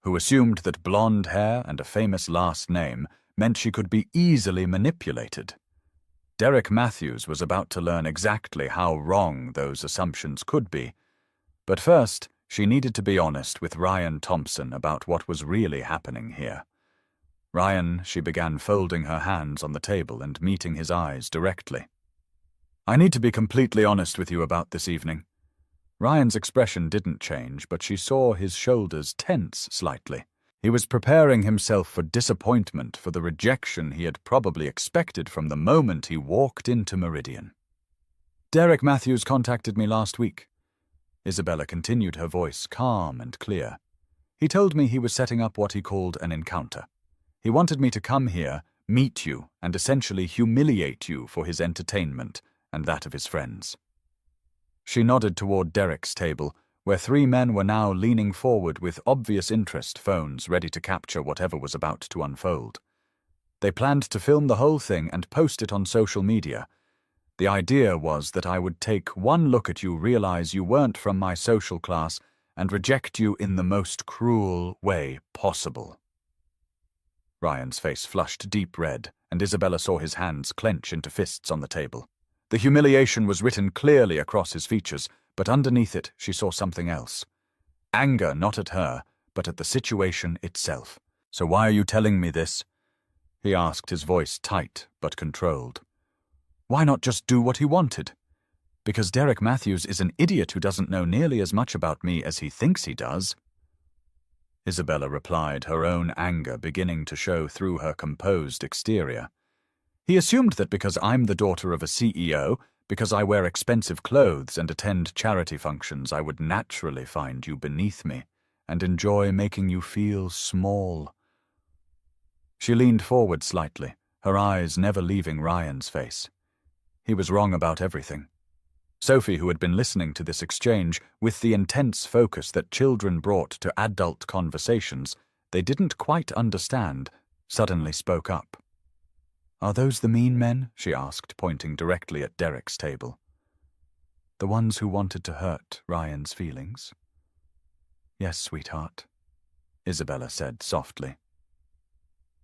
who assumed that blonde hair and a famous last name meant she could be easily manipulated. Derek Matthews was about to learn exactly how wrong those assumptions could be, but first she needed to be honest with Ryan Thompson about what was really happening here. "Ryan," she began, folding her hands on the table and meeting his eyes directly. I need to be completely honest with you about this evening. Ryan's expression didn't change, but she saw his shoulders tense slightly. He was preparing himself for disappointment, for the rejection he had probably expected from the moment he walked into Meridian. Derek Matthews contacted me last week. Isabella continued, her voice calm and clear. He told me he was setting up what he called an encounter. He wanted me to come here, meet you, and essentially humiliate you for his entertainment and that of his friends. She nodded toward Derek's table, where 3 men were now leaning forward with obvious interest, phones ready to capture whatever was about to unfold. They planned to film the whole thing and post it on social media. The idea was that I would take one look at you, realize you weren't from my social class, and reject you in the most cruel way possible. Ryan's face flushed deep red, and Isabella saw his hands clench into fists on the table. The humiliation was written clearly across his features, but underneath it she saw something else. Anger not at her, but at the situation itself. "So why are you telling me this?" he asked, his voice tight but controlled. "Why not just do what he wanted? Because Derek Matthews is an idiot who doesn't know nearly as much about me as he thinks he does." Isabella replied, her own anger beginning to show through her composed exterior. "He assumed that because I'm the daughter of a CEO, because I wear expensive clothes and attend charity functions, I would naturally find you beneath me and enjoy making you feel small." She leaned forward slightly, her eyes never leaving Ryan's face. He was wrong about everything. Sophie, who had been listening to this exchange with the intense focus that children brought to adult conversations they didn't quite understand, suddenly spoke up. "Are those the mean men?" she asked, pointing directly at Derek's table. "The ones who wanted to hurt Ryan's feelings?" "Yes, sweetheart," Isabella said softly.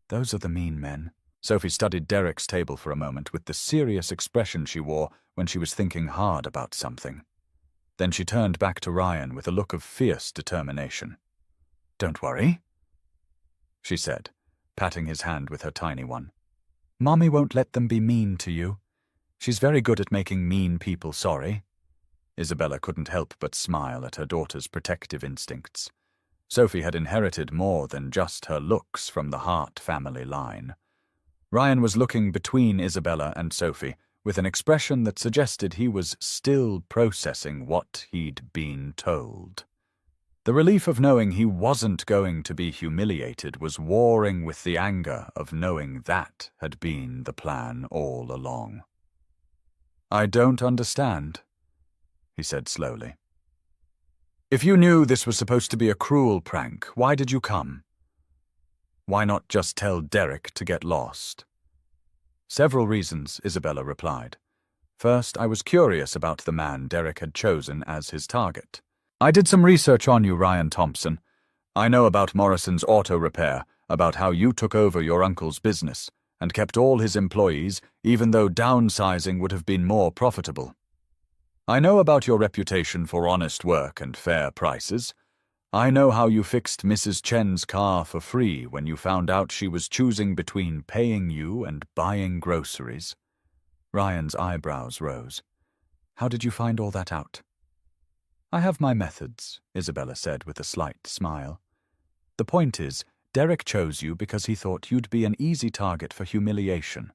"Those are the mean men." Sophie studied Derek's table for a moment with the serious expression she wore when she was thinking hard about something. Then she turned back to Ryan with a look of fierce determination. "Don't worry," she said, patting his hand with her tiny one. "Mommy won't let them be mean to you. She's very good at making mean people sorry." Isabella couldn't help but smile at her daughter's protective instincts. Sophie had inherited more than just her looks from the Hart family line. Ryan was looking between Isabella and Sophie with an expression that suggested he was still processing what he'd been told. The relief of knowing he wasn't going to be humiliated was warring with the anger of knowing that had been the plan all along. "I don't understand," he said slowly. "If you knew this was supposed to be a cruel prank, why did you come? Why not just tell Derek to get lost?" "Several reasons," Isabella replied. "First, I was curious about the man Derek had chosen as his target. I did some research on you, Ryan Thompson. I know about Morrison's auto repair, about how you took over your uncle's business and kept all his employees, even though downsizing would have been more profitable. I know about your reputation for honest work and fair prices. I know how you fixed Mrs. Chen's car for free when you found out she was choosing between paying you and buying groceries." Ryan's eyebrows rose. "How did you find all that out?" "I have my methods," Isabella said with a slight smile. "The point is, Derek chose you because he thought you'd be an easy target for humiliation.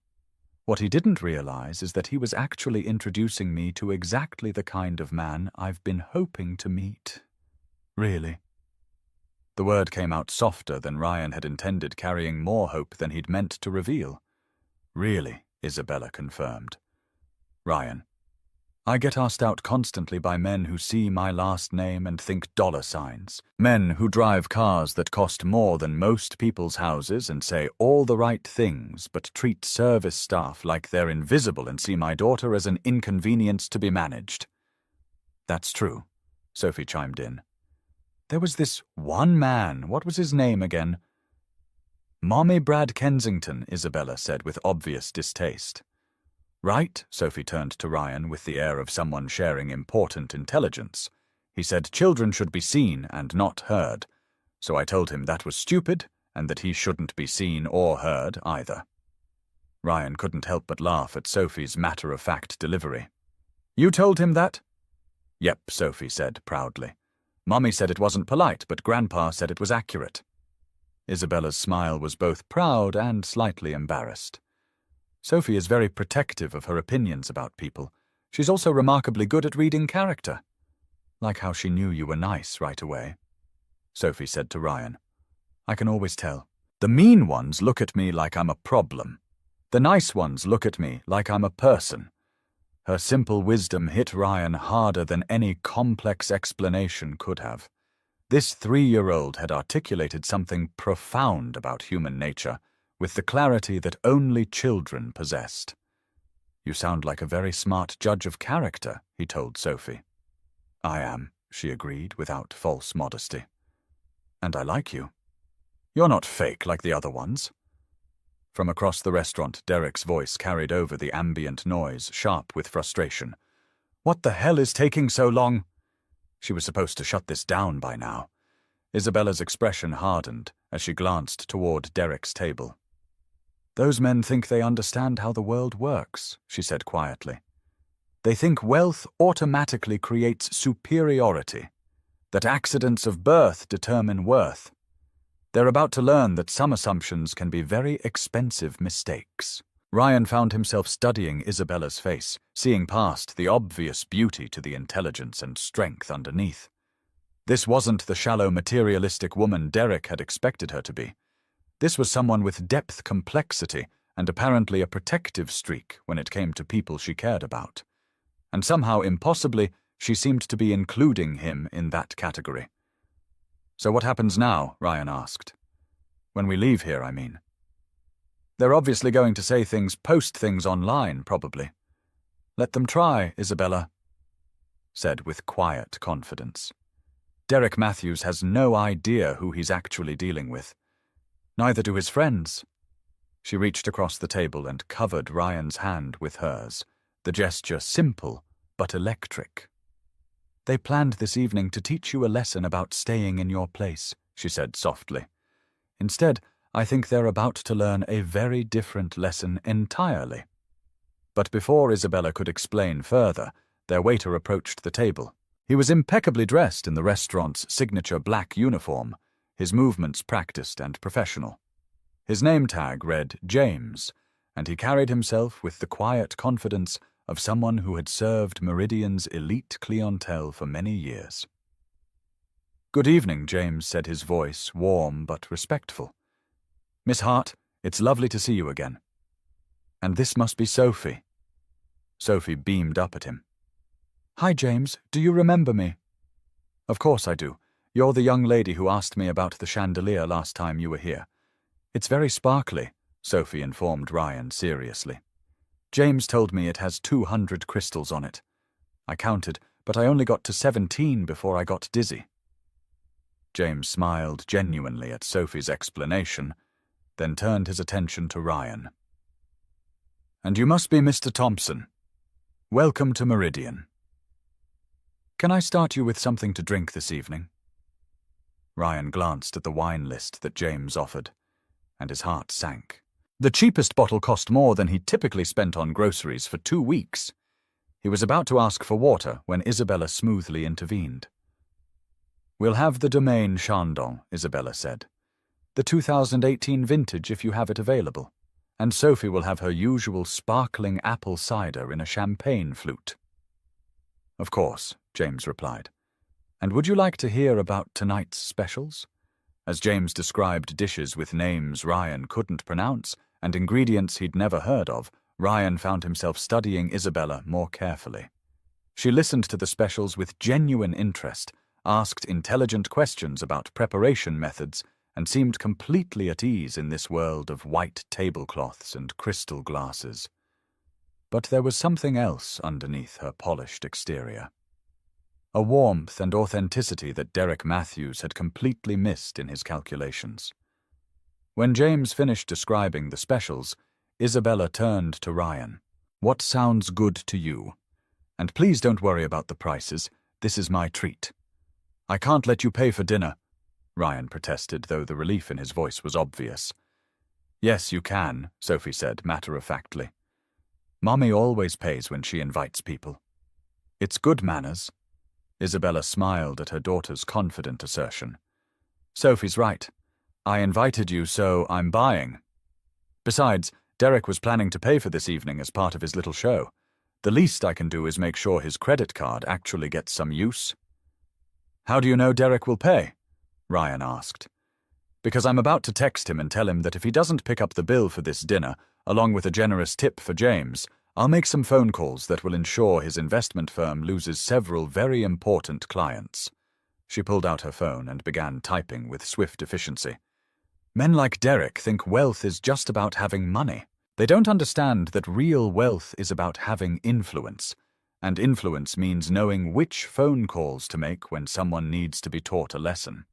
What he didn't realize is that he was actually introducing me to exactly the kind of man I've been hoping to meet." "Really?" The word came out softer than Ryan had intended, carrying more hope than he'd meant to reveal. "Really," Isabella confirmed. "Ryan, I get asked out constantly by men who see my last name and think dollar signs. Men who drive cars that cost more than most people's houses and say all the right things but treat service staff like they're invisible and see my daughter as an inconvenience to be managed." "That's true," Sophie chimed in. "There was this one man, what was his name again?" "Mommy Brad Kensington," Isabella said with obvious distaste. "Right," Sophie turned to Ryan with the air of someone sharing important intelligence. "He said children should be seen and not heard, so I told him that was stupid and that he shouldn't be seen or heard either." Ryan couldn't help but laugh at Sophie's matter-of-fact delivery. You told him that? Yep, Sophie said proudly. Mommy said it wasn't polite, but Grandpa said it was accurate. Isabella's smile was both proud and slightly embarrassed. Sophie is very protective of her opinions about people. She's also remarkably good at reading character. Like how she knew you were nice right away. Sophie said to Ryan. I can always tell. The mean ones look at me like I'm a problem. The nice ones look at me like I'm a person. Her simple wisdom hit Ryan harder than any complex explanation could have. This 3-year-old had articulated something profound about human nature, with the clarity that only children possessed. You sound like a very smart judge of character, he told Sophie. I am, she agreed without false modesty. And I like you. You're not fake like the other ones. From across the restaurant, Derek's voice carried over the ambient noise, sharp with frustration. What the hell is taking so long? She was supposed to shut this down by now. Isabella's expression hardened as she glanced toward Derek's table. Those men think they understand how the world works, she said quietly. They think wealth automatically creates superiority, that accidents of birth determine worth. They're about to learn that some assumptions can be very expensive mistakes. Ryan found himself studying Isabella's face, seeing past the obvious beauty to the intelligence and strength underneath. This wasn't the shallow materialistic woman Derek had expected her to be. This was someone with depth, complexity, and apparently a protective streak when it came to people she cared about. And somehow, impossibly, she seemed to be including him in that category. So what happens now? Ryan asked. When we leave here, I mean. They're obviously going to say things, post things online, probably. Let them try, Isabella said with quiet confidence. Derek Matthews has no idea who he's actually dealing with. Neither do his friends. She reached across the table and covered Ryan's hand with hers, the gesture simple but electric. They planned this evening to teach you a lesson about staying in your place, she said softly. Instead, I think they're about to learn a very different lesson entirely. But before Isabella could explain further, their waiter approached the table. He was impeccably dressed in the restaurant's signature black uniform, his movements practiced and professional. His name tag read James, and he carried himself with the quiet confidence of someone who had served Meridian's elite clientele for many years. Good evening, James said, his voice warm but respectful. Miss Hart, it's lovely to see you again. And this must be Sophie. Sophie beamed up at him. Hi, James. Do you remember me? Of course I do. You're the young lady who asked me about the chandelier last time you were here. It's very sparkly, Sophie informed Ryan seriously. James told me it has 200 crystals on it. I counted, but I only got to 17 before I got dizzy. James smiled genuinely at Sophie's explanation, then turned his attention to Ryan. And you must be Mr. Thompson. Welcome to Meridian. Can I start you with something to drink this evening? Ryan glanced at the wine list that James offered, and his heart sank. The cheapest bottle cost more than he typically spent on groceries for 2 weeks. He was about to ask for water when Isabella smoothly intervened. We'll have the Domaine Chandon, Isabella said. The 2018 vintage if you have it available. And Sophie will have her usual sparkling apple cider in a champagne flute. Of course, James replied. And would you like to hear about tonight's specials? As James described dishes with names Ryan couldn't pronounce and ingredients he'd never heard of, Ryan found himself studying Isabella more carefully. She listened to the specials with genuine interest, asked intelligent questions about preparation methods, and seemed completely at ease in this world of white tablecloths and crystal glasses. But there was something else underneath her polished exterior. A warmth and authenticity that Derek Matthews had completely missed in his calculations. When James finished describing the specials, Isabella turned to Ryan. What sounds good to you? And please don't worry about the prices. This is my treat. I can't let you pay for dinner, Ryan protested, though the relief in his voice was obvious. Yes, you can, Sophie said matter-of-factly. Mommy always pays when she invites people. It's good manners. Isabella smiled at her daughter's confident assertion. Sophie's right. I invited you, so I'm buying. Besides, Derek was planning to pay for this evening as part of his little show. The least I can do is make sure his credit card actually gets some use. How do you know Derek will pay? Ryan asked. Because I'm about to text him and tell him that if he doesn't pick up the bill for this dinner, along with a generous tip for James, I'll make some phone calls that will ensure his investment firm loses several very important clients. She pulled out her phone and began typing with swift efficiency. Men like Derek think wealth is just about having money. They don't understand that real wealth is about having influence, and influence means knowing which phone calls to make when someone needs to be taught a lesson.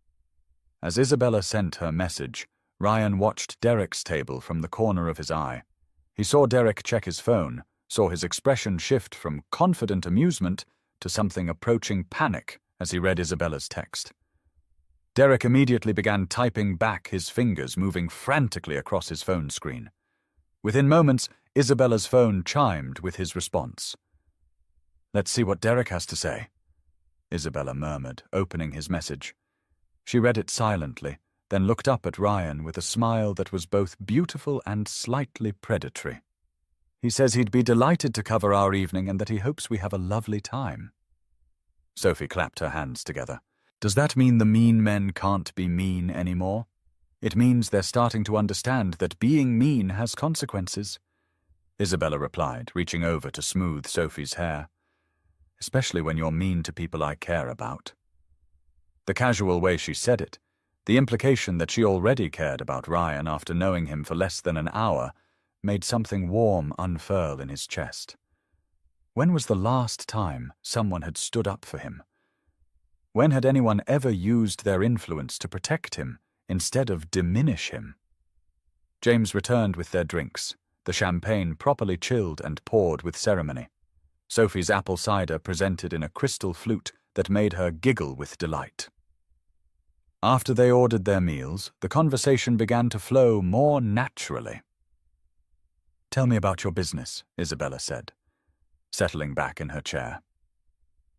As Isabella sent her message, Ryan watched Derek's table from the corner of his eye. He saw Derek check his phone, saw his expression shift from confident amusement to something approaching panic as he read Isabella's text. Derek immediately began typing back, his fingers moving frantically across his phone screen. Within moments, Isabella's phone chimed with his response. "Let's see what Derek has to say," Isabella murmured, opening his message. She read it silently, then looked up at Ryan with a smile that was both beautiful and slightly predatory. "He says he'd be delighted to cover our evening and that he hopes we have a lovely time." Sophie clapped her hands together. Does that mean the mean men can't be mean anymore? It means they're starting to understand that being mean has consequences. Isabella replied, reaching over to smooth Sophie's hair. Especially when you're mean to people I care about. The casual way she said it, the implication that she already cared about Ryan after knowing him for less than an hour, made something warm unfurl in his chest. When was the last time someone had stood up for him? When had anyone ever used their influence to protect him instead of diminish him? James returned with their drinks, the champagne properly chilled and poured with ceremony. Sophie's apple cider presented in a crystal flute that made her giggle with delight. After they ordered their meals, the conversation began to flow more naturally. "Tell me about your business," Isabella said, settling back in her chair.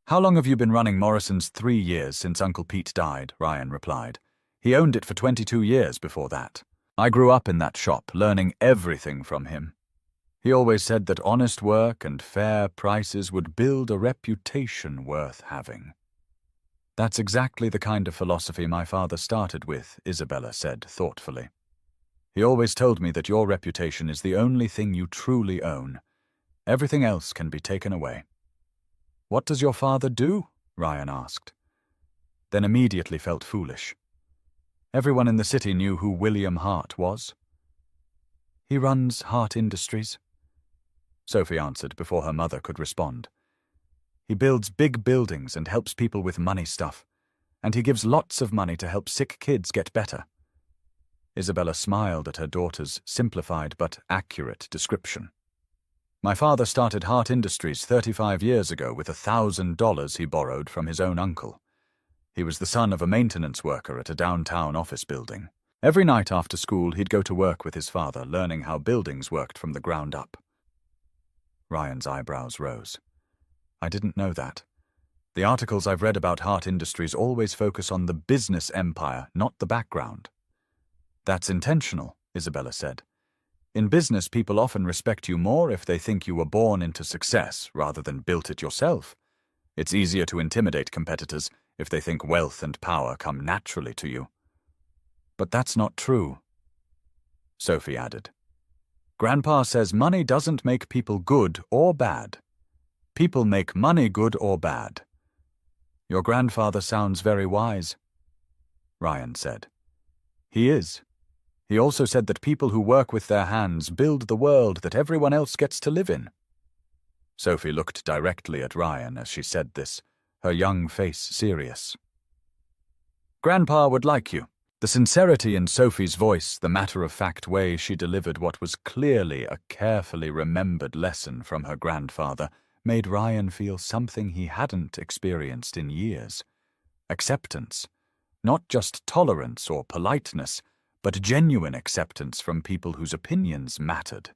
"How long have you been running Morrison's? 3 years since Uncle Pete died," Ryan replied. "He owned it for 22 years before that. I grew up in that shop, learning everything from him. He always said that honest work and fair prices would build a reputation worth having." "That's exactly the kind of philosophy my father started with," Isabella said thoughtfully. "He always told me that your reputation is the only thing you truly own. Everything else can be taken away." "What does your father do?" Ryan asked. Then immediately felt foolish. Everyone in the city knew who William Hart was. "He runs Hart Industries," Sophie answered before her mother could respond. "He builds big buildings and helps people with money stuff, and he gives lots of money to help sick kids get better." Isabella smiled at her daughter's simplified but accurate description. "My father started Hart Industries 35 years ago with $1,000 he borrowed from his own uncle. He was the son of a maintenance worker at a downtown office building. Every night after school, he'd go to work with his father, learning how buildings worked from the ground up." Ryan's eyebrows rose. "I didn't know that. The articles I've read about Hart Industries always focus on the business empire, not the background." "That's intentional," Isabella said. "In business, people often respect you more if they think you were born into success rather than built it yourself. It's easier to intimidate competitors if they think wealth and power come naturally to you." "But that's not true," Sophie added. "Grandpa says money doesn't make people good or bad. People make money good or bad." "Your grandfather sounds very wise," Ryan said. "He is. He also said that people who work with their hands build the world that everyone else gets to live in." Sophie looked directly at Ryan as she said this, her young face serious. "Grandpa would like you." The sincerity in Sophie's voice, the matter-of-fact way she delivered what was clearly a carefully remembered lesson from her grandfather, made Ryan feel something he hadn't experienced in years. Acceptance. Not just tolerance or politeness, but genuine acceptance from people whose opinions mattered.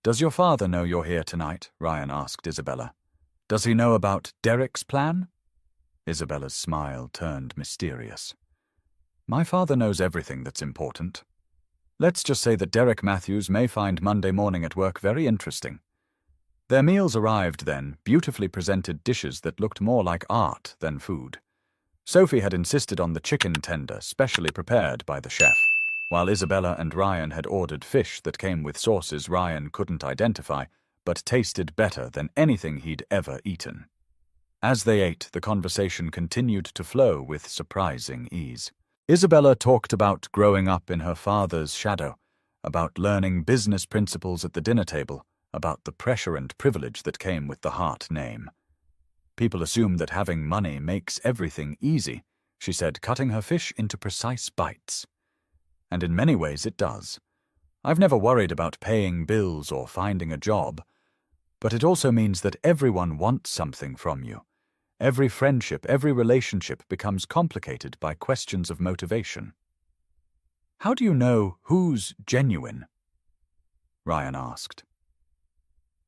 "Does your father know you're here tonight?" Ryan asked Isabella. Does he know about Derek's plan? Isabella's smile turned mysterious. My father knows everything that's important. Let's just say that Derek Matthews may find Monday morning at work very interesting. Their meals arrived then, beautifully presented dishes that looked more like art than food. Sophie had insisted on the chicken tender, specially prepared by the chef, while Isabella and Ryan had ordered fish that came with sauces Ryan couldn't identify, but tasted better than anything he'd ever eaten. As they ate, the conversation continued to flow with surprising ease. Isabella talked about growing up in her father's shadow, about learning business principles at the dinner table, about the pressure and privilege that came with the Hart name. People assume that having money makes everything easy, she said, cutting her fish into precise bites. And in many ways it does. I've never worried about paying bills or finding a job, but it also means that everyone wants something from you. Every friendship, every relationship becomes complicated by questions of motivation. How do you know who's genuine? Ryan asked.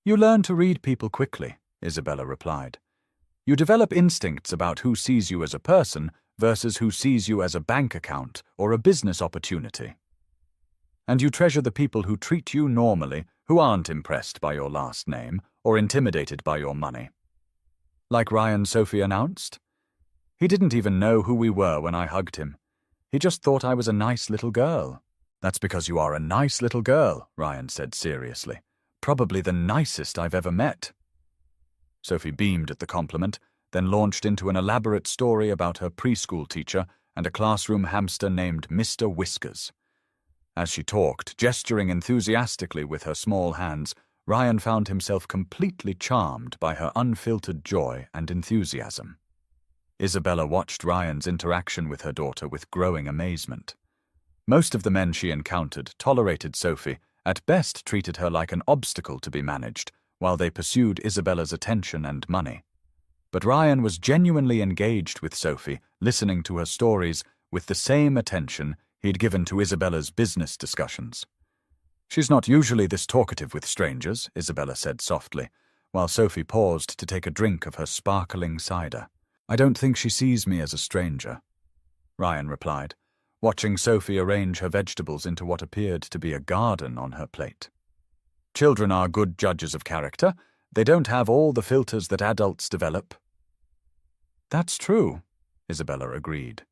You learn to read people quickly, Isabella replied. You develop instincts about who sees you as a person versus who sees you as a bank account or a business opportunity. And you treasure the people who treat you normally, who aren't impressed by your last name or intimidated by your money. Like Ryan, Sophie announced. He didn't even know who we were when I hugged him. He just thought I was a nice little girl. That's because you are a nice little girl, Ryan said seriously. Probably the nicest I've ever met. Sophie beamed at the compliment, then launched into an elaborate story about her preschool teacher and a classroom hamster named Mr. Whiskers. As she talked, gesturing enthusiastically with her small hands, Ryan found himself completely charmed by her unfiltered joy and enthusiasm. Isabella watched Ryan's interaction with her daughter with growing amazement. Most of the men she encountered tolerated Sophie, at best treated her like an obstacle to be managed, while they pursued Isabella's attention and money. But Ryan was genuinely engaged with Sophie, listening to her stories with the same attention he'd given to Isabella's business discussions. She's not usually this talkative with strangers, Isabella said softly, while Sophie paused to take a drink of her sparkling cider. I don't think she sees me as a stranger, Ryan replied, watching Sophie arrange her vegetables into what appeared to be a garden on her plate. Children are good judges of character. They don't have all the filters that adults develop. That's true, Isabella agreed.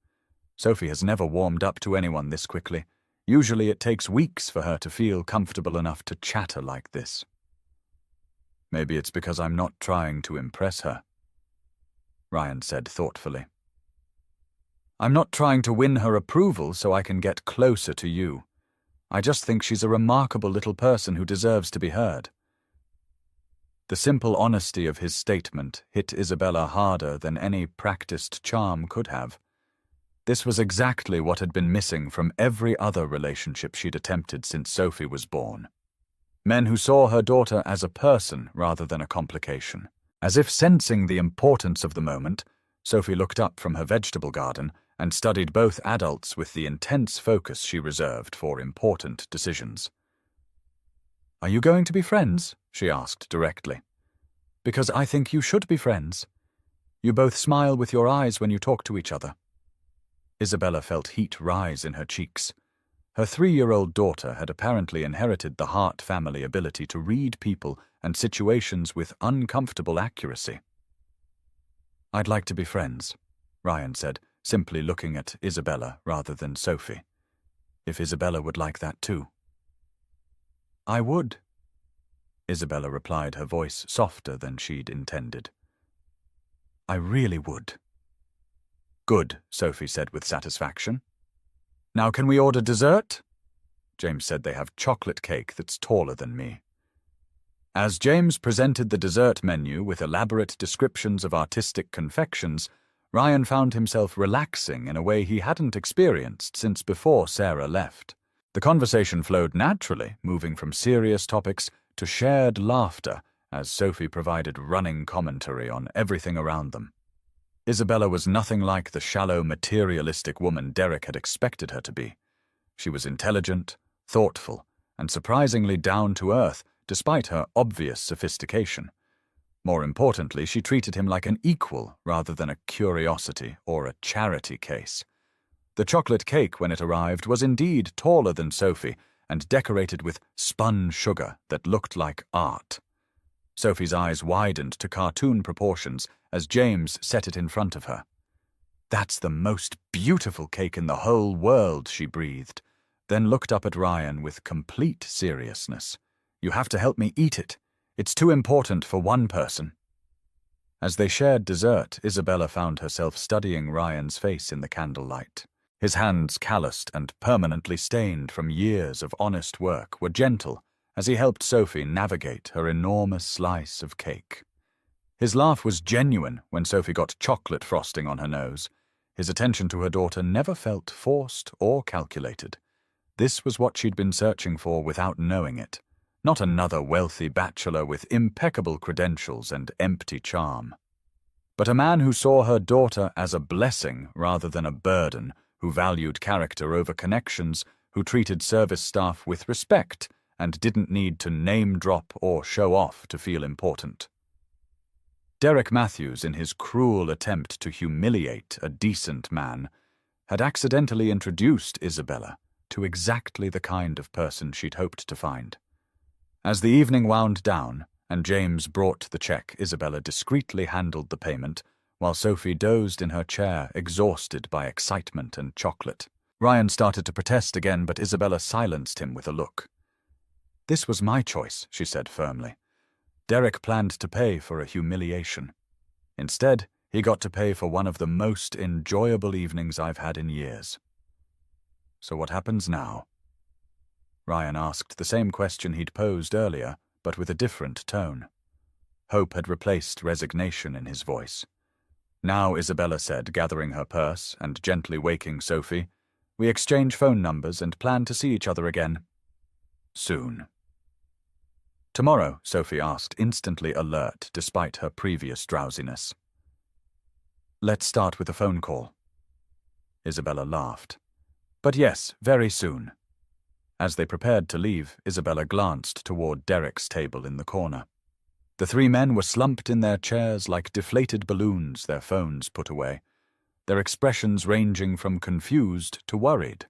Sophie has never warmed up to anyone this quickly. Usually it takes weeks for her to feel comfortable enough to chatter like this. Maybe it's because I'm not trying to impress her, Ryan said thoughtfully. I'm not trying to win her approval so I can get closer to you. I just think she's a remarkable little person who deserves to be heard. The simple honesty of his statement hit Isabella harder than any practiced charm could have. This was exactly what had been missing from every other relationship she'd attempted since Sophie was born. Men who saw her daughter as a person rather than a complication. As if sensing the importance of the moment, Sophie looked up from her vegetable garden and studied both adults with the intense focus she reserved for important decisions. Are you going to be friends? She asked directly. Because I think you should be friends. You both smile with your eyes when you talk to each other. Isabella felt heat rise in her cheeks. Her 3-year-old daughter had apparently inherited the Hart family ability to read people and situations with uncomfortable accuracy. I'd like to be friends, Ryan said, simply looking at Isabella rather than Sophie. If Isabella would like that too. I would, Isabella replied, her voice softer than she'd intended. I really would. Good, Sophie said with satisfaction. Now can we order dessert? James said they have chocolate cake that's taller than me. As James presented the dessert menu with elaborate descriptions of artistic confections, Ryan found himself relaxing in a way he hadn't experienced since before Sarah left. The conversation flowed naturally, moving from serious topics to shared laughter as Sophie provided running commentary on everything around them. Isabella was nothing like the shallow, materialistic woman Derek had expected her to be. She was intelligent, thoughtful, and surprisingly down-to-earth, despite her obvious sophistication. More importantly, she treated him like an equal rather than a curiosity or a charity case. The chocolate cake, when it arrived, was indeed taller than Sophie and decorated with spun sugar that looked like art. Sophie's eyes widened to cartoon proportions as James set it in front of her. "That's the most beautiful cake in the whole world," she breathed, then looked up at Ryan with complete seriousness. "You have to help me eat it. It's too important for one person." As they shared dessert, Isabella found herself studying Ryan's face in the candlelight. His hands, calloused and permanently stained from years of honest work, were gentle as he helped Sophie navigate her enormous slice of cake. His laugh was genuine when Sophie got chocolate frosting on her nose. His attention to her daughter never felt forced or calculated. This was what she'd been searching for without knowing it. Not another wealthy bachelor with impeccable credentials and empty charm, but a man who saw her daughter as a blessing rather than a burden, who valued character over connections, who treated service staff with respect and didn't need to name-drop or show off to feel important. Derek Matthews, in his cruel attempt to humiliate a decent man, had accidentally introduced Isabella to exactly the kind of person she'd hoped to find. As the evening wound down and James brought the check, Isabella discreetly handled the payment, while Sophie dozed in her chair, exhausted by excitement and chocolate. Ryan started to protest again, but Isabella silenced him with a look. "This was my choice," she said firmly. "Derek planned to pay for a humiliation. Instead, he got to pay for one of the most enjoyable evenings I've had in years." "So what happens now?" Ryan asked the same question he'd posed earlier, but with a different tone. Hope had replaced resignation in his voice. "Now," Isabella said, gathering her purse and gently waking Sophie, "we exchange phone numbers and plan to see each other again. Soon." "Tomorrow?" Sophie asked, instantly alert despite her previous drowsiness. "Let's start with a phone call." Isabella laughed. "But yes, very soon." As they prepared to leave, Isabella glanced toward Derek's table in the corner. The three men were slumped in their chairs like deflated balloons, their phones put away, their expressions ranging from confused to worried.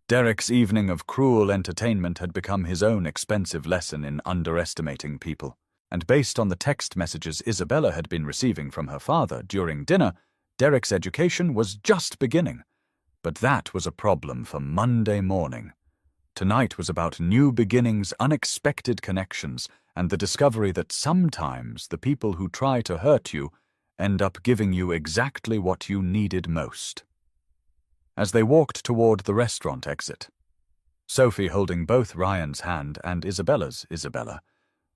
Derek's evening of cruel entertainment had become his own expensive lesson in underestimating people, and based on the text messages Isabella had been receiving from her father during dinner, Derek's education was just beginning. But that was a problem for Monday morning. Tonight was about new beginnings, unexpected connections, and the discovery that sometimes the people who try to hurt you end up giving you exactly what you needed most. As they walked toward the restaurant exit, Sophie, holding both Ryan's hand and Isabella,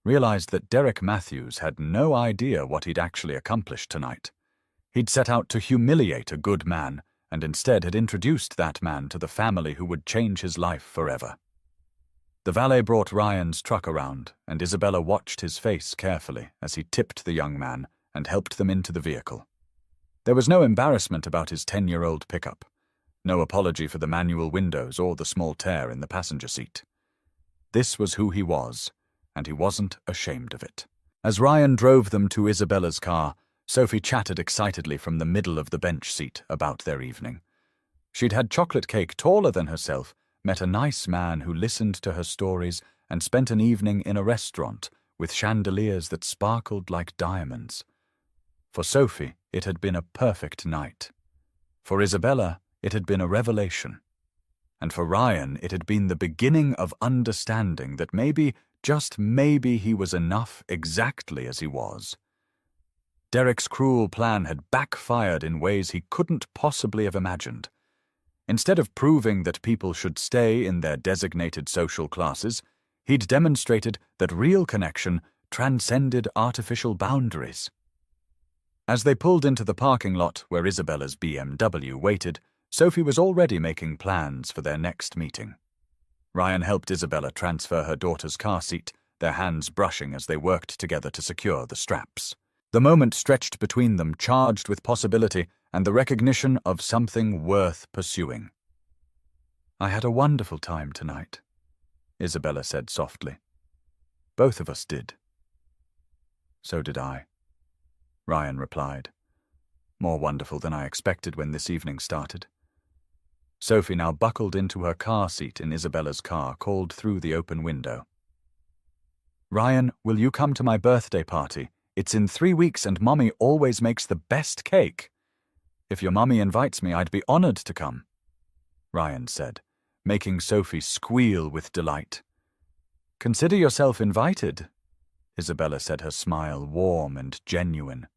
realized that Derek Matthews had no idea what he'd actually accomplished tonight. He'd set out to humiliate a good man, and instead had introduced that man to the family who would change his life forever. The valet brought Ryan's truck around, and Isabella watched his face carefully as he tipped the young man and helped them into the vehicle. There was no embarrassment about his 10-year-old pickup, no apology for the manual windows or the small tear in the passenger seat. This was who he was, and he wasn't ashamed of it. As Ryan drove them to Isabella's car, Sophie chatted excitedly from the middle of the bench seat about their evening. She'd had chocolate cake taller than herself, met a nice man who listened to her stories, and spent an evening in a restaurant with chandeliers that sparkled like diamonds. For Sophie, it had been a perfect night. For Isabella, it had been a revelation. And for Ryan, it had been the beginning of understanding that maybe, just maybe, he was enough exactly as he was. Derek's cruel plan had backfired in ways he couldn't possibly have imagined. Instead of proving that people should stay in their designated social classes, he'd demonstrated that real connection transcended artificial boundaries. As they pulled into the parking lot where Isabella's BMW waited, Sophie was already making plans for their next meeting. Ryan helped Isabella transfer her daughter's car seat, their hands brushing as they worked together to secure the straps. The moment stretched between them, charged with possibility and the recognition of something worth pursuing. "I had a wonderful time tonight," Isabella said softly. "Both of us did." "So did I." Ryan replied. More wonderful than I expected when this evening started. Sophie, now buckled into her car seat in Isabella's car, called through the open window. Ryan, will you come to my birthday party? It's in 3 weeks and Mummy always makes the best cake. If your mummy invites me, I'd be honored to come, Ryan said, making Sophie squeal with delight. Consider yourself invited, Isabella said, her smile warm and genuine.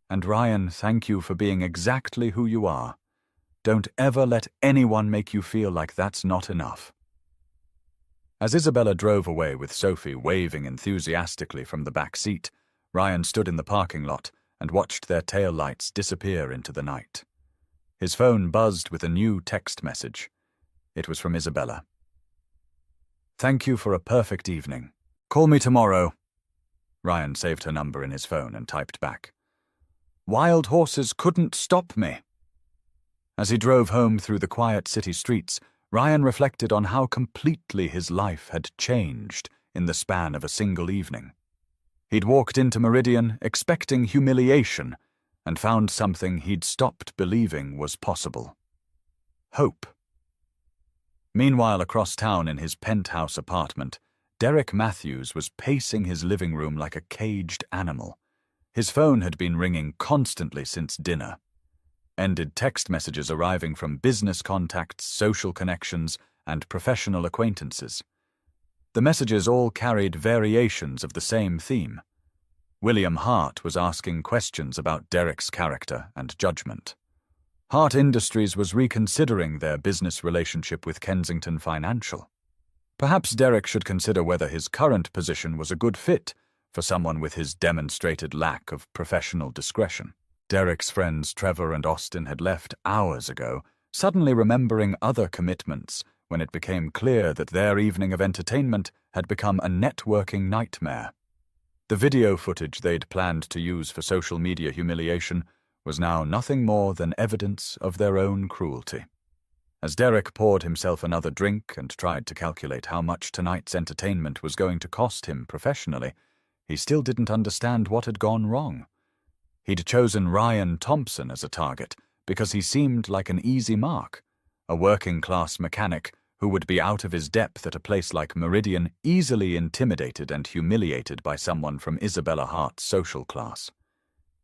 And Ryan, thank you for being exactly who you are. Don't ever let anyone make you feel like that's not enough. As Isabella drove away with Sophie waving enthusiastically from the back seat, Ryan stood in the parking lot and watched their tail lights disappear into the night. His phone buzzed with a new text message. It was from Isabella. Thank you for a perfect evening. Call me tomorrow. Ryan saved her number in his phone and typed back. Wild horses couldn't stop me. As he drove home through the quiet city streets, Ryan reflected on how completely his life had changed in the span of a single evening. He'd walked into Meridian expecting humiliation and found something he'd stopped believing was possible. Hope. Meanwhile, across town in his penthouse apartment, Derek Matthews was pacing his living room like a caged animal. His phone had been ringing constantly since dinner. Ended text messages arriving from business contacts, social connections, and professional acquaintances. The messages all carried variations of the same theme. William Hart was asking questions about Derek's character and judgment. Hart Industries was reconsidering their business relationship with Kensington Financial. Perhaps Derek should consider whether his current position was a good fit for someone with his demonstrated lack of professional discretion. Derek's friends Trevor and Austin had left hours ago, suddenly remembering other commitments when it became clear that their evening of entertainment had become a networking nightmare. The video footage they'd planned to use for social media humiliation was now nothing more than evidence of their own cruelty. As Derek poured himself another drink and tried to calculate how much tonight's entertainment was going to cost him professionally, he still didn't understand what had gone wrong. He'd chosen Ryan Thompson as a target because he seemed like an easy mark, a working-class mechanic who would be out of his depth at a place like Meridian, easily intimidated and humiliated by someone from Isabella Hart's social class.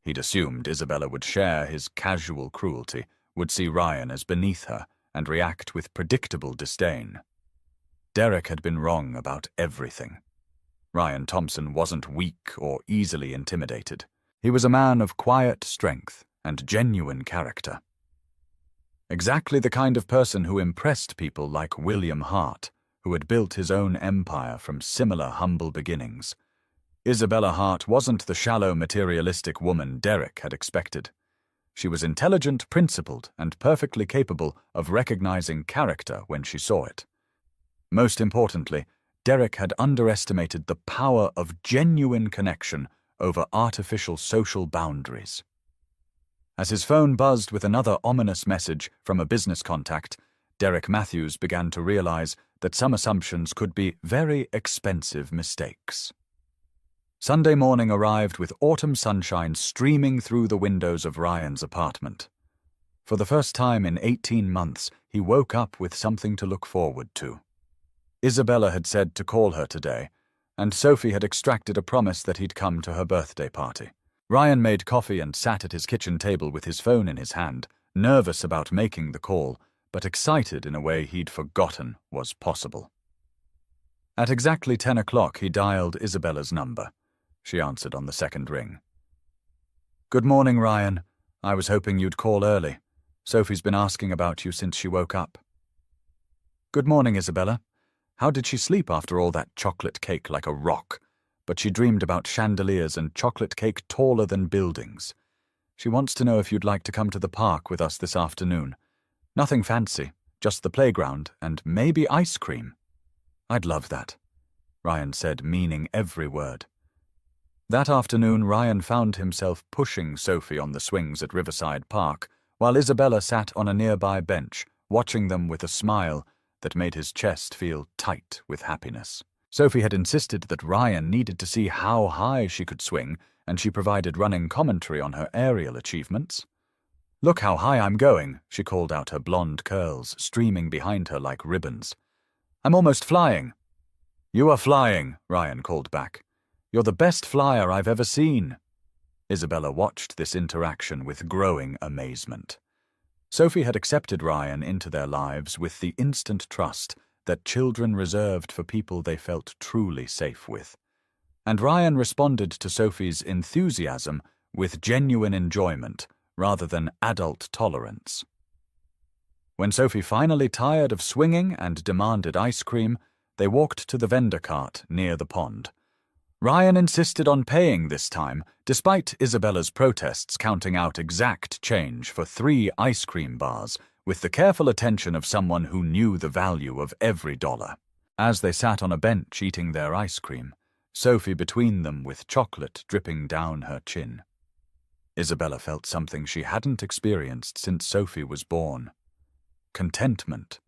He'd assumed Isabella would share his casual cruelty, would see Ryan as beneath her, and react with predictable disdain. Derek had been wrong about everything. Ryan Thompson wasn't weak or easily intimidated. He was a man of quiet strength and genuine character. Exactly the kind of person who impressed people like William Hart, who had built his own empire from similar humble beginnings. Isabella Hart wasn't the shallow, materialistic woman Derek had expected. She was intelligent, principled, and perfectly capable of recognizing character when she saw it. Most importantly, Derek had underestimated the power of genuine connection over artificial social boundaries. As his phone buzzed with another ominous message from a business contact, Derek Matthews began to realize that some assumptions could be very expensive mistakes. Sunday morning arrived with autumn sunshine streaming through the windows of Ryan's apartment. For the first time in 18 months, he woke up with something to look forward to. Isabella had said to call her today, and Sophie had extracted a promise that he'd come to her birthday party. Ryan made coffee and sat at his kitchen table with his phone in his hand, nervous about making the call, but excited in a way he'd forgotten was possible. At exactly 10 o'clock, he dialed Isabella's number. She answered on the second ring. Good morning, Ryan. I was hoping you'd call early. Sophie's been asking about you since she woke up. Good morning, Isabella. How did she sleep after all that chocolate cake like a rock? But she dreamed about chandeliers and chocolate cake taller than buildings. She wants to know if you'd like to come to the park with us this afternoon. Nothing fancy, just the playground and maybe ice cream. I'd love that, Ryan said, meaning every word. That afternoon, Ryan found himself pushing Sophie on the swings at Riverside Park, while Isabella sat on a nearby bench, watching them with a smile that made his chest feel tight with happiness. Sophie had insisted that Ryan needed to see how high she could swing, and she provided running commentary on her aerial achievements. "Look how high I'm going," she called out, her blonde curls streaming behind her like ribbons. "I'm almost flying." "You are flying," Ryan called back. "You're the best flyer I've ever seen." Isabella watched this interaction with growing amazement. Sophie had accepted Ryan into their lives with the instant trust that children reserved for people they felt truly safe with. And Ryan responded to Sophie's enthusiasm with genuine enjoyment rather than adult tolerance. When Sophie finally tired of swinging and demanded ice cream, they walked to the vendor cart near the pond. Ryan insisted on paying this time, despite Isabella's protests counting out exact change for 3 ice cream bars, with the careful attention of someone who knew the value of every dollar. As they sat on a bench eating their ice cream, Sophie between them with chocolate dripping down her chin, Isabella felt something she hadn't experienced since Sophie was born. Contentment.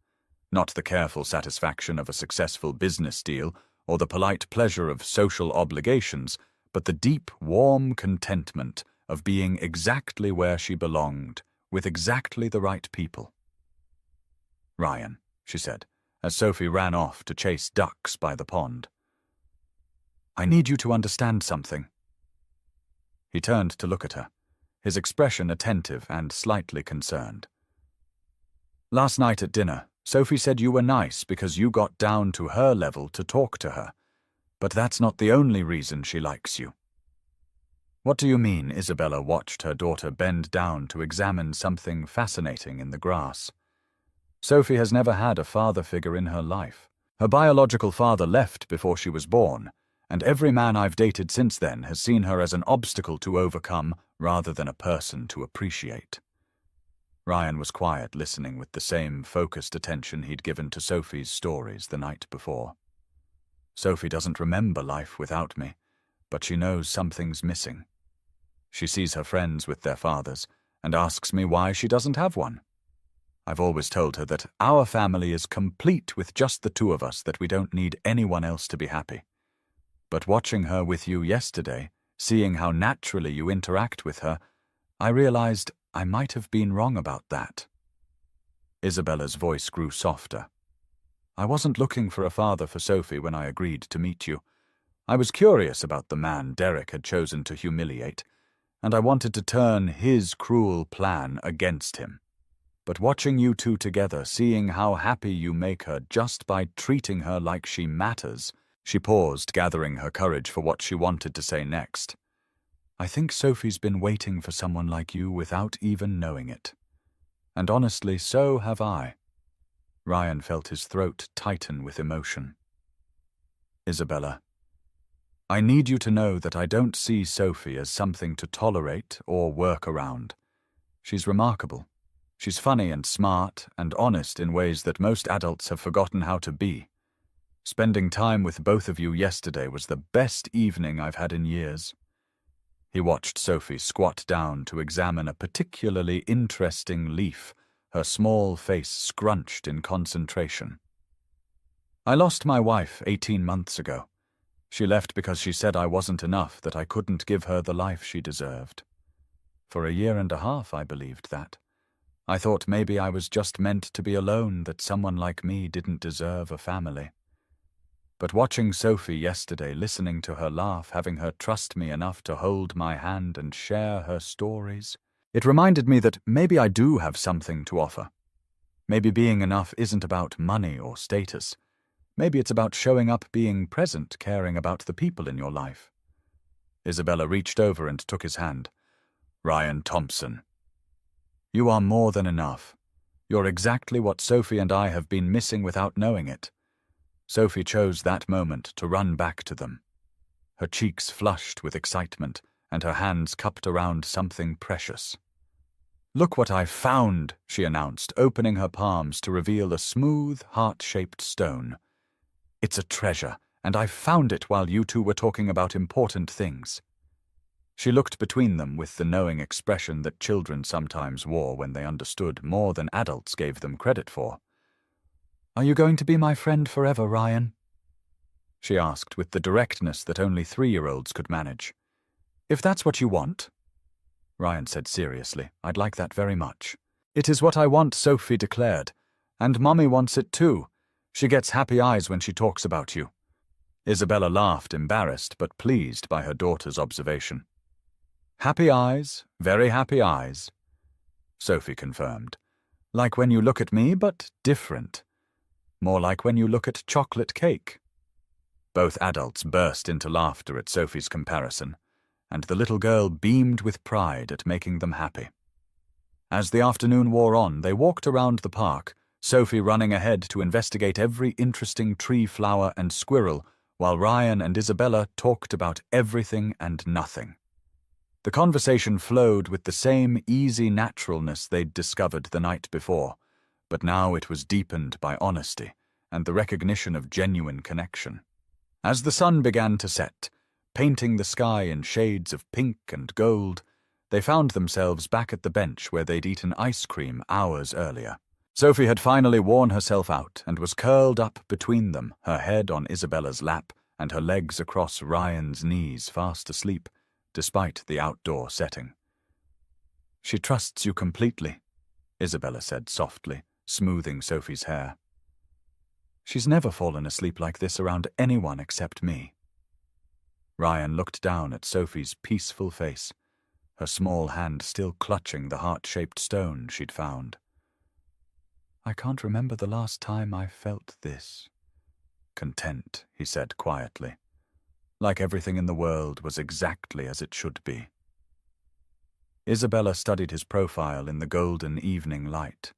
Not the careful satisfaction of a successful business deal or the polite pleasure of social obligations, but the deep, warm contentment of being exactly where she belonged, with exactly the right people. "Ryan," she said, as Sophie ran off to chase ducks by the pond, "I need you to understand something." He turned to look at her, his expression attentive and slightly concerned. "Last night at dinner, Sophie said you were nice because you got down to her level to talk to her, but that's not the only reason she likes you." "What do you mean?" Isabella watched her daughter bend down to examine something fascinating in the grass. Sophie has never had a father figure in her life. Her biological father left before she was born, and every man I've dated since then has seen her as an obstacle to overcome rather than a person to appreciate. Ryan was quiet, listening with the same focused attention he'd given to Sophie's stories the night before. "Sophie doesn't remember life without me, but she knows something's missing. She sees her friends with their fathers and asks me why she doesn't have one. I've always told her that our family is complete with just the 2 of us, that we don't need anyone else to be happy. But watching her with you yesterday, seeing how naturally you interact with her, I realized I might have been wrong about that." Isabella's voice grew softer. "I wasn't looking for a father for Sophie when I agreed to meet you. I was curious about the man Derek had chosen to humiliate, and I wanted to turn his cruel plan against him. But watching you 2 together, seeing how happy you make her just by treating her like she matters," she paused, gathering her courage for what she wanted to say next. "I think Sophie's been waiting for someone like you without even knowing it. And honestly, so have I." Ryan felt his throat tighten with emotion. "Isabella, I need you to know that I don't see Sophie as something to tolerate or work around. She's remarkable. She's funny and smart and honest in ways that most adults have forgotten how to be. Spending time with both of you yesterday was the best evening I've had in years." He watched Sophie squat down to examine a particularly interesting leaf, her small face scrunched in concentration. "I lost my wife 18 months ago. She left because she said I wasn't enough, that I couldn't give her the life she deserved. For 1.5 years, I believed that. I thought maybe I was just meant to be alone, that someone like me didn't deserve a family. But watching Sophie yesterday, listening to her laugh, having her trust me enough to hold my hand and share her stories, it reminded me that maybe I do have something to offer. Maybe being enough isn't about money or status. Maybe it's about showing up, being present, caring about the people in your life." Isabella reached over and took his hand. "Ryan Thompson, you are more than enough. You're exactly what Sophie and I have been missing without knowing it." Sophie chose that moment to run back to them. Her cheeks flushed with excitement and her hands cupped around something precious. "Look what I've found," she announced, opening her palms to reveal a smooth, heart-shaped stone. "It's a treasure, and I found it while you 2 were talking about important things." She looked between them with the knowing expression that children sometimes wore when they understood more than adults gave them credit for. "Are you going to be my friend forever, Ryan?" she asked with the directness that only 3-year-olds could manage. If that's what you want, Ryan said seriously, I'd like that very much. It is what I want, Sophie declared. And Mummy wants it too. She gets happy eyes when she talks about you. Isabella laughed, embarrassed but pleased by her daughter's observation. Happy eyes, very happy eyes, Sophie confirmed. Like when you look at me, but different. More like when you look at chocolate cake. Both adults burst into laughter at Sophie's comparison, and the little girl beamed with pride at making them happy. As the afternoon wore on, they walked around the park, Sophie running ahead to investigate every interesting tree, flower, and squirrel, while Ryan and Isabella talked about everything and nothing. The conversation flowed with the same easy naturalness they'd discovered the night before, but now it was deepened by honesty and the recognition of genuine connection. As the sun began to set, painting the sky in shades of pink and gold, they found themselves back at the bench where they'd eaten ice cream hours earlier. Sophie had finally worn herself out and was curled up between them, her head on Isabella's lap and her legs across Ryan's knees, fast asleep, despite the outdoor setting. She trusts you completely, Isabella said softly, smoothing Sophie's hair. She's never fallen asleep like this around anyone except me. Ryan looked down at Sophie's peaceful face, her small hand still clutching the heart-shaped stone she'd found. I can't remember the last time I felt this. Content, he said quietly. Like everything in the world was exactly as it should be. Isabella studied his profile in the golden evening light.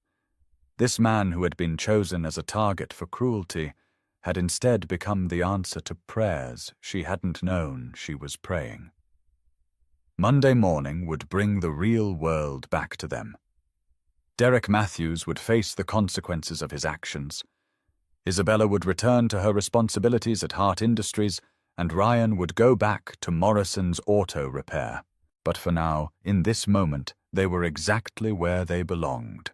This man who had been chosen as a target for cruelty had instead become the answer to prayers she hadn't known she was praying. Monday morning would bring the real world back to them. Derek Matthews would face the consequences of his actions. Isabella would return to her responsibilities at Hart Industries, and Ryan would go back to Morrison's auto repair. But for now, in this moment, they were exactly where they belonged.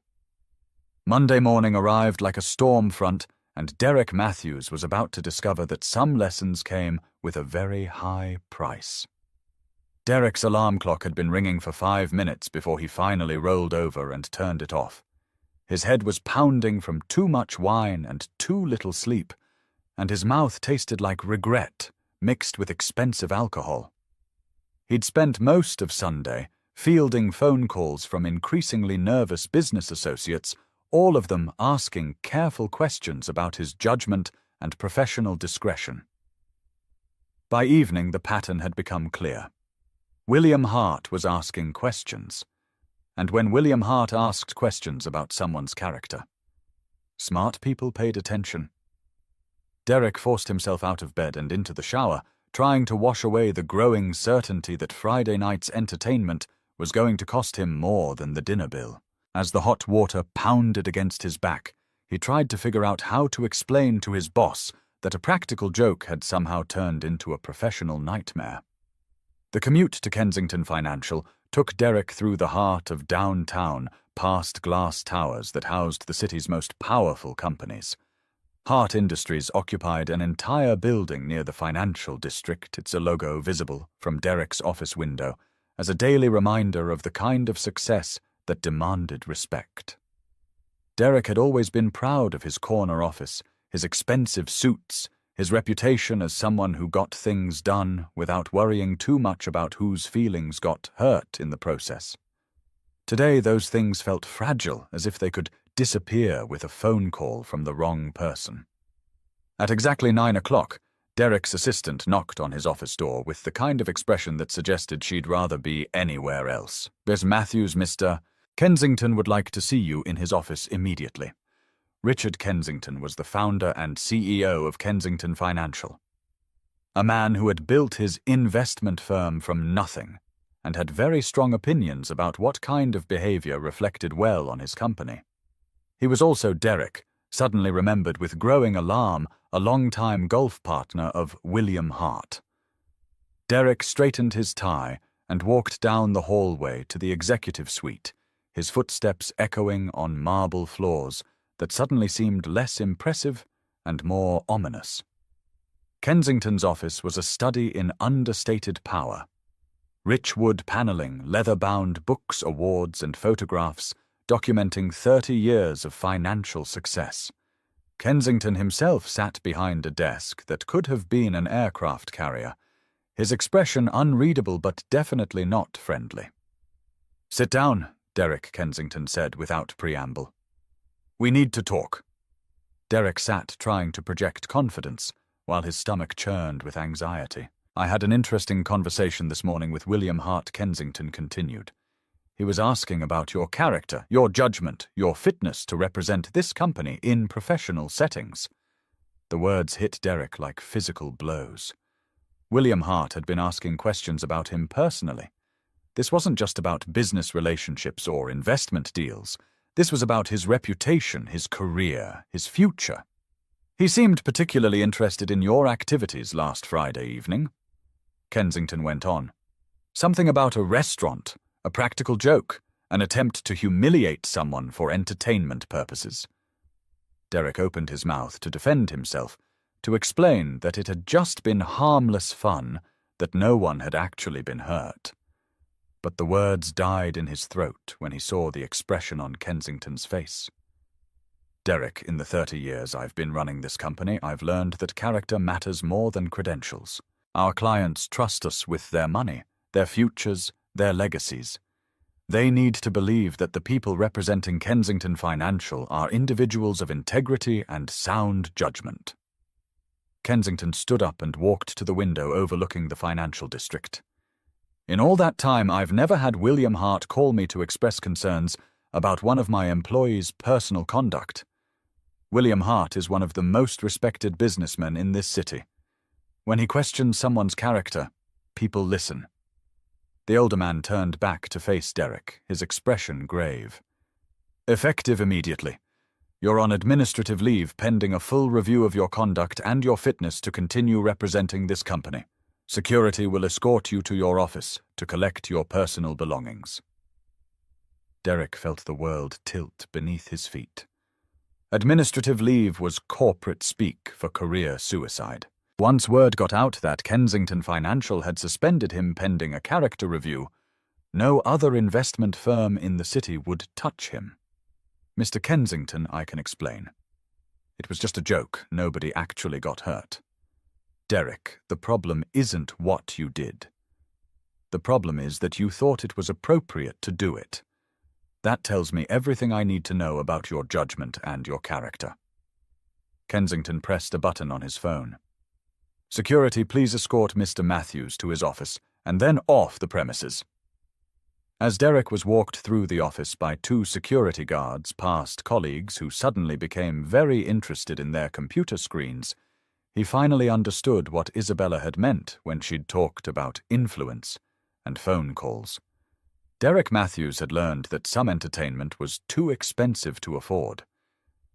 Monday morning arrived like a storm front, and Derek Matthews was about to discover that some lessons came with a very high price. Derek's alarm clock had been ringing for 5 minutes before he finally rolled over and turned it off. His head was pounding from too much wine and too little sleep, and his mouth tasted like regret mixed with expensive alcohol. He'd spent most of Sunday fielding phone calls from increasingly nervous business associates, all of them asking careful questions about his judgment and professional discretion. By evening, the pattern had become clear. William Hart was asking questions, and when William Hart asked questions about someone's character, smart people paid attention. Derek forced himself out of bed and into the shower, trying to wash away the growing certainty that Friday night's entertainment was going to cost him more than the dinner bill. As the hot water pounded against his back, he tried to figure out how to explain to his boss that a practical joke had somehow turned into a professional nightmare. The commute to Kensington Financial took Derek through the heart of downtown, past glass towers that housed the city's most powerful companies. Hart Industries occupied an entire building near the financial district, its logo visible from Derek's office window, as a daily reminder of the kind of success that demanded respect. Derek had always been proud of his corner office, his expensive suits, his reputation as someone who got things done without worrying too much about whose feelings got hurt in the process. Today, those things felt fragile, as if they could disappear with a phone call from the wrong person. At exactly 9 o'clock, Derek's assistant knocked on his office door with the kind of expression that suggested she'd rather be anywhere else. "There's Matthews, Mr. Kensington would like to see you in his office immediately." Richard Kensington was the founder and CEO of Kensington Financial, a man who had built his investment firm from nothing and had very strong opinions about what kind of behavior reflected well on his company. He was also Derek, suddenly remembered with growing alarm, a long-time golf partner of William Hart. Derek straightened his tie and walked down the hallway to the executive suite, his footsteps echoing on marble floors that suddenly seemed less impressive and more ominous. Kensington's office was a study in understated power. Rich wood paneling, leather-bound books, awards, and photographs documenting 30 years of financial success. Kensington himself sat behind a desk that could have been an aircraft carrier, his expression unreadable but definitely not friendly. "Sit down," Derek Kensington said without preamble. "We need to talk." Derek sat trying to project confidence, while his stomach churned with anxiety. "I had an interesting conversation this morning with William Hart," Kensington continued. "He was asking about your character, your judgment, your fitness to represent this company in professional settings." The words hit Derek like physical blows. William Hart had been asking questions about him personally. This wasn't just about business relationships or investment deals. This was about his reputation, his career, his future. "He seemed particularly interested in your activities last Friday evening," Kensington went on. "Something about a restaurant, a practical joke, an attempt to humiliate someone for entertainment purposes." Derek opened his mouth to defend himself, to explain that it had just been harmless fun, that no one had actually been hurt. But the words died in his throat when he saw the expression on Kensington's face. "Derek, in the 30 years I've been running this company, I've learned that character matters more than credentials. Our clients trust us with their money, their futures, their legacies. They need to believe that the people representing Kensington Financial are individuals of integrity and sound judgment." Kensington stood up and walked to the window overlooking the financial district. "In all that time, I've never had William Hart call me to express concerns about one of my employees' personal conduct. William Hart is one of the most respected businessmen in this city. When he questions someone's character, people listen." The older man turned back to face Derek, his expression grave. "Effective immediately. You're on administrative leave pending a full review of your conduct and your fitness to continue representing this company. Security will escort you to your office to collect your personal belongings." Derek felt the world tilt beneath his feet. Administrative leave was corporate speak for career suicide. Once word got out that Kensington Financial had suspended him pending a character review, no other investment firm in the city would touch him. "Mr. Kensington, I can explain. It was just a joke. Nobody actually got hurt. Derek, the problem isn't what you did. The problem is that you thought it was appropriate to do it. That tells me everything I need to know about your judgment and your character." Kensington pressed a button on his phone. "Security, please escort Mr. Matthews to his office, and then off the premises." As Derek was walked through the office by 2 security guards past colleagues who suddenly became very interested in their computer screens, he finally understood what Isabella had meant when she'd talked about influence and phone calls. Derek Matthews had learned that some entertainment was too expensive to afford.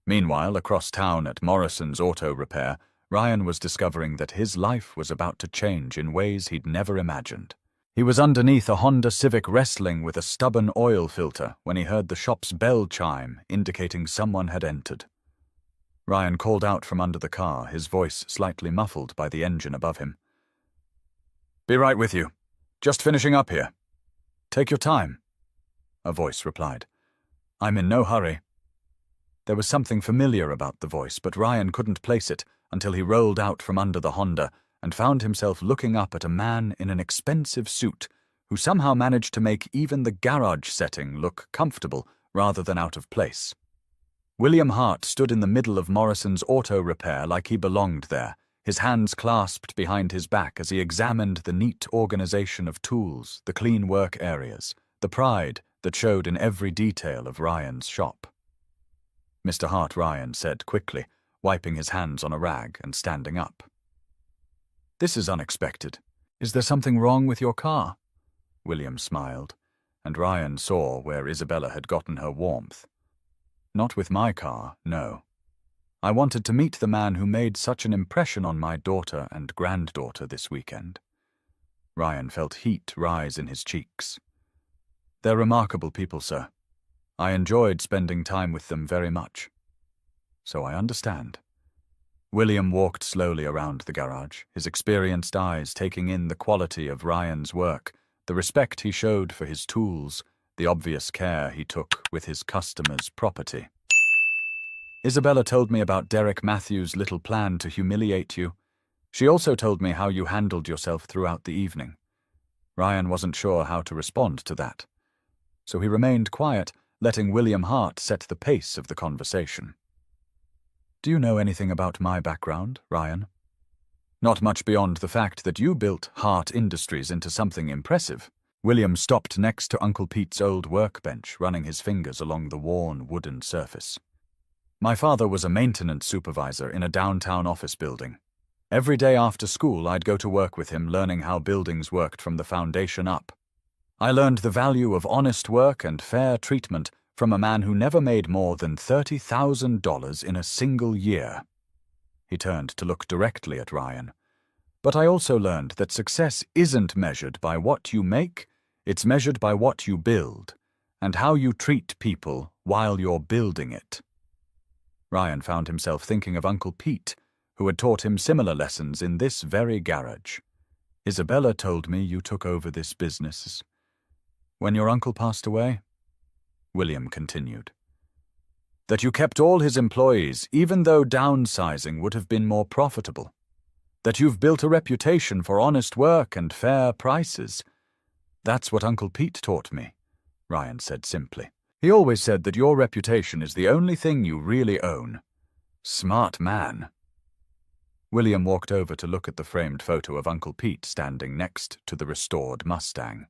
Meanwhile, across town at Morrison's Auto Repair, Ryan was discovering that his life was about to change in ways he'd never imagined. He was underneath a Honda Civic wrestling with a stubborn oil filter when he heard the shop's bell chime, indicating someone had entered. Ryan called out from under the car, his voice slightly muffled by the engine above him. "Be right with you. Just finishing up here." "Take your time," a voice replied. "I'm in no hurry." There was something familiar about the voice, but Ryan couldn't place it until he rolled out from under the Honda and found himself looking up at a man in an expensive suit who somehow managed to make even the garage setting look comfortable rather than out of place. William Hart stood in the middle of Morrison's Auto Repair like he belonged there, his hands clasped behind his back as he examined the neat organization of tools, the clean work areas, the pride that showed in every detail of Ryan's shop. "Mr. Hart," Ryan said quickly, wiping his hands on a rag and standing up. "This is unexpected. Is there something wrong with your car?" William smiled, and Ryan saw where Isabella had gotten her warmth. "Not with my car, no. I wanted to meet the man who made such an impression on my daughter and granddaughter this weekend." Ryan felt heat rise in his cheeks. "They're remarkable people, sir. I enjoyed spending time with them very much. So I understand. William walked slowly around the garage, his experienced eyes taking in the quality of Ryan's work, the respect he showed for his tools, the obvious care he took with his customers' property. Isabella told me about Derek Matthews' little plan to humiliate you. She also told me how you handled yourself throughout the evening. Ryan wasn't sure how to respond to that, so he remained quiet, letting William Hart set the pace of the conversation. Do you know anything about my background, Ryan? Not much beyond the fact that you built Hart Industries into something impressive. William stopped next to Uncle Pete's old workbench, running his fingers along the worn wooden surface. My father was a maintenance supervisor in a downtown office building. Every day after school, I'd go to work with him, learning how buildings worked from the foundation up. I learned the value of honest work and fair treatment from a man who never made more than $30,000 in a single year. He turned to look directly at Ryan. But I also learned that success isn't measured by what you make, it's measured by what you build, and how you treat people while you're building it. Ryan found himself thinking of Uncle Pete, who had taught him similar lessons in this very garage. Isabella told me you took over this business when your uncle passed away, William continued. That you kept all his employees, even though downsizing would have been more profitable. That you've built a reputation for honest work and fair prices. That's what Uncle Pete taught me, Ryan said simply. He always said that your reputation is the only thing you really own. Smart man. William walked over to look at the framed photo of Uncle Pete standing next to the restored Mustang.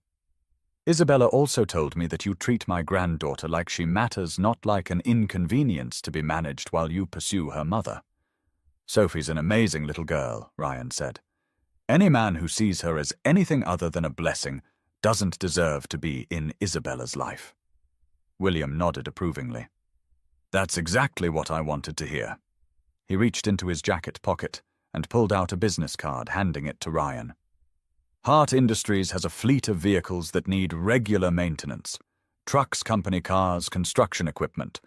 Isabella also told me that you treat my granddaughter like she matters, not like an inconvenience to be managed while you pursue her mother. Sophie's an amazing little girl, Ryan said. Any man who sees her as anything other than a blessing doesn't deserve to be in Isabella's life. William nodded approvingly. That's exactly what I wanted to hear. He reached into his jacket pocket and pulled out a business card, handing it to Ryan. Hart Industries has a fleet of vehicles that need regular maintenance. Trucks, company cars, construction equipment.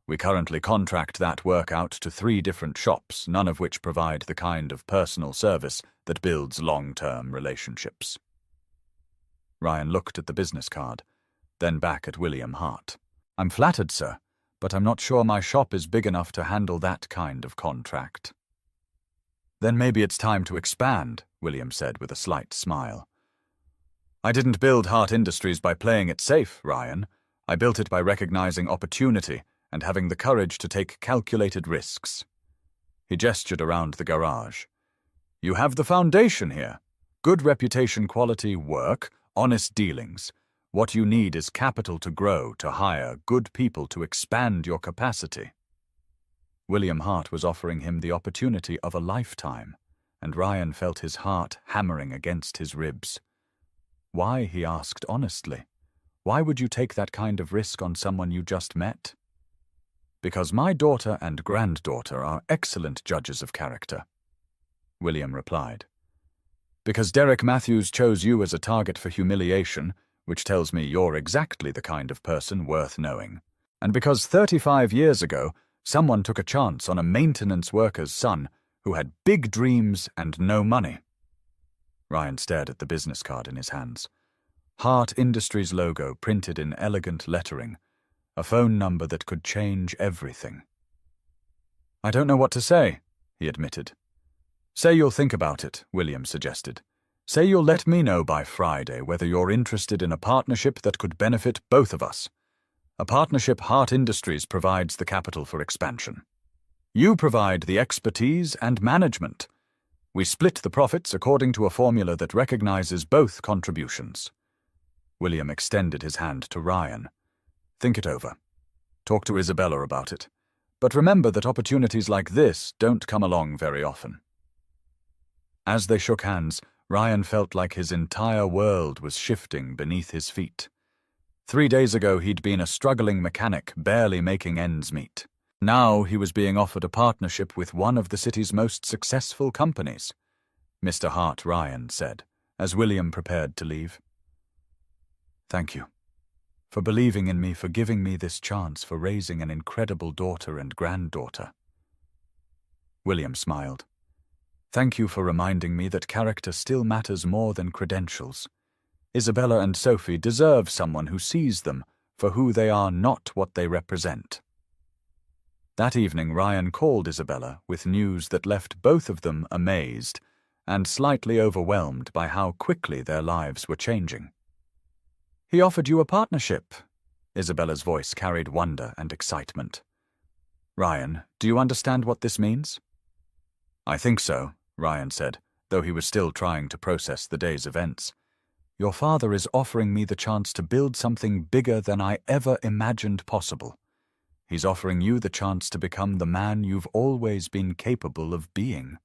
We currently contract that work out to 3 different shops, none of which provide the kind of personal service that builds long-term relationships. Ryan looked at the business card, then back at William Hart. I'm flattered, sir, but I'm not sure my shop is big enough to handle that kind of contract. Then maybe it's time to expand, William said with a slight smile. I didn't build Hart Industries by playing it safe, Ryan. I built it by recognizing opportunity and having the courage to take calculated risks. He gestured around the garage. You have the foundation here. Good reputation, quality work, honest dealings. What you need is capital to grow, to hire, good people to expand your capacity. William Hart was offering him the opportunity of a lifetime, and Ryan felt his heart hammering against his ribs. Why, he asked honestly. Why would you take that kind of risk on someone you just met? Because my daughter and granddaughter are excellent judges of character, William replied. Because Derek Matthews chose you as a target for humiliation, which tells me you're exactly the kind of person worth knowing. And because 35 years ago, someone took a chance on a maintenance worker's son who had big dreams and no money. Ryan stared at the business card in his hands. Hart Industries logo printed in elegant lettering, a phone number that could change everything. I don't know what to say, he admitted. Say you'll think about it, William suggested. Say you'll let me know by Friday whether you're interested in a partnership that could benefit both of us. A partnership Hart Industries provides the capital for expansion. You provide the expertise and management. We split the profits according to a formula that recognizes both contributions. William extended his hand to Ryan. Think it over. Talk to Isabella about it. But remember that opportunities like this don't come along very often. As they shook hands, Ryan felt like his entire world was shifting beneath his feet. 3 days ago he'd been a struggling mechanic, barely making ends meet. Now he was being offered a partnership with one of the city's most successful companies. Mr. Hart, Ryan said, as William prepared to leave. Thank you for believing in me, for giving me this chance, for raising an incredible daughter and granddaughter. William smiled. Thank you for reminding me that character still matters more than credentials. Isabella and Sophie deserve someone who sees them for who they are, not what they represent. That evening, Ryan called Isabella with news that left both of them amazed and slightly overwhelmed by how quickly their lives were changing. He offered you a partnership. Isabella's voice carried wonder and excitement. Ryan, do you understand what this means? I think so, Ryan said, though he was still trying to process the day's events. Your father is offering me the chance to build something bigger than I ever imagined possible. He's offering you the chance to become the man you've always been capable of being.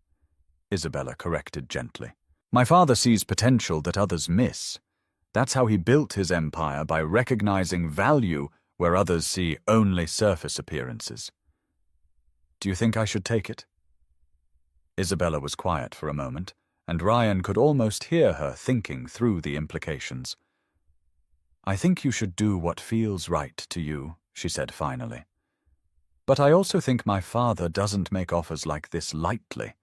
Isabella corrected gently. My father sees potential that others miss. That's how he built his empire, by recognizing value where others see only surface appearances. Do you think I should take it? Isabella was quiet for a moment, and Ryan could almost hear her thinking through the implications. I think you should do what feels right to you, she said finally. But I also think my father doesn't make offers like this lightly.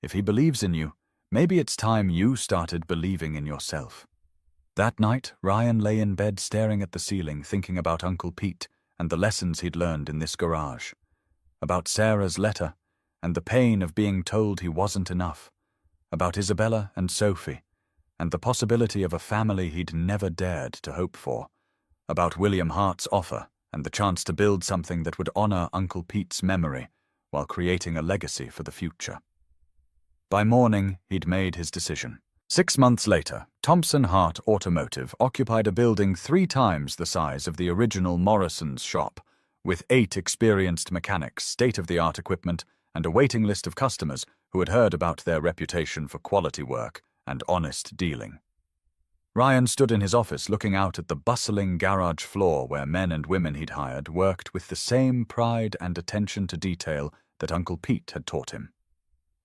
If he believes in you, maybe it's time you started believing in yourself. That night, Ryan lay in bed staring at the ceiling, thinking about Uncle Pete and the lessons he'd learned in this garage. About Sarah's letter and the pain of being told he wasn't enough. About Isabella and Sophie and the possibility of a family he'd never dared to hope for. About William Hart's offer and the chance to build something that would honor Uncle Pete's memory while creating a legacy for the future. By morning, he'd made his decision. 6 months later, Thompson Hart Automotive occupied a building 3 times the size of the original Morrison's shop, with 8 experienced mechanics, state-of-the-art equipment, and a waiting list of customers who had heard about their reputation for quality work and honest dealing. Ryan stood in his office looking out at the bustling garage floor where men and women he'd hired worked with the same pride and attention to detail that Uncle Pete had taught him.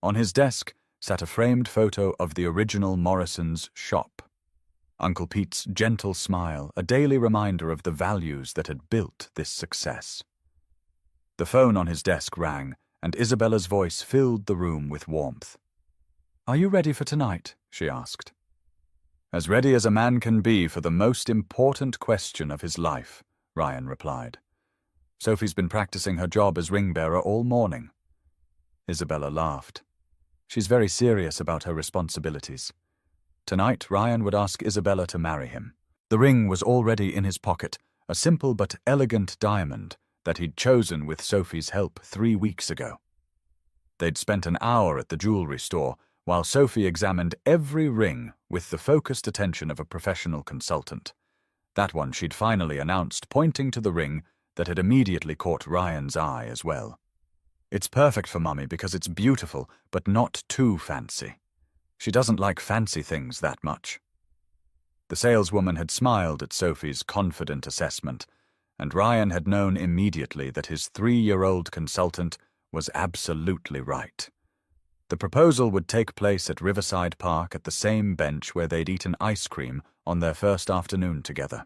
On his desk sat a framed photo of the original Morrison's shop. Uncle Pete's gentle smile, a daily reminder of the values that had built this success. The phone on his desk rang, and Isabella's voice filled the room with warmth. Are you ready for tonight? She asked. As ready as a man can be for the most important question of his life, Ryan replied. Sophie's been practicing her job as ring bearer all morning. Isabella laughed. She's very serious about her responsibilities. Tonight, Ryan would ask Isabella to marry him. The ring was already in his pocket, a simple but elegant diamond that he'd chosen with Sophie's help 3 weeks ago. They'd spent an hour at the jewelry store while Sophie examined every ring with the focused attention of a professional consultant. That one she'd finally announced, pointing to the ring that had immediately caught Ryan's eye as well. It's perfect for Mummy because it's beautiful, but not too fancy. She doesn't like fancy things that much. The saleswoman had smiled at Sophie's confident assessment, and Ryan had known immediately that his 3-year-old consultant was absolutely right. The proposal would take place at Riverside Park, at the same bench where they'd eaten ice cream on their first afternoon together.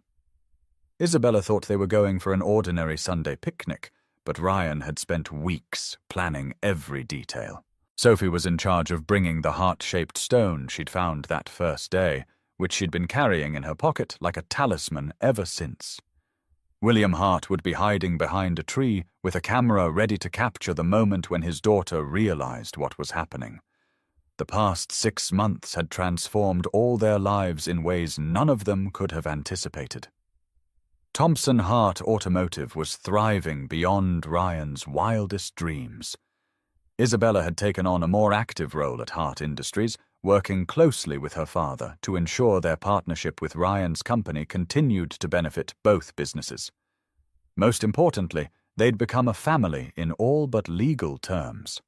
Isabella thought they were going for an ordinary Sunday picnic, but Ryan had spent weeks planning every detail. Sophie was in charge of bringing the heart-shaped stone she'd found that first day, which she'd been carrying in her pocket like a talisman ever since. William Hart would be hiding behind a tree with a camera ready to capture the moment when his daughter realized what was happening. The past 6 months had transformed all their lives in ways none of them could have anticipated. Thompson Hart Automotive was thriving beyond Ryan's wildest dreams. Isabella had taken on a more active role at Hart Industries, working closely with her father to ensure their partnership with Ryan's company continued to benefit both businesses. Most importantly, they'd become a family in all but legal terms.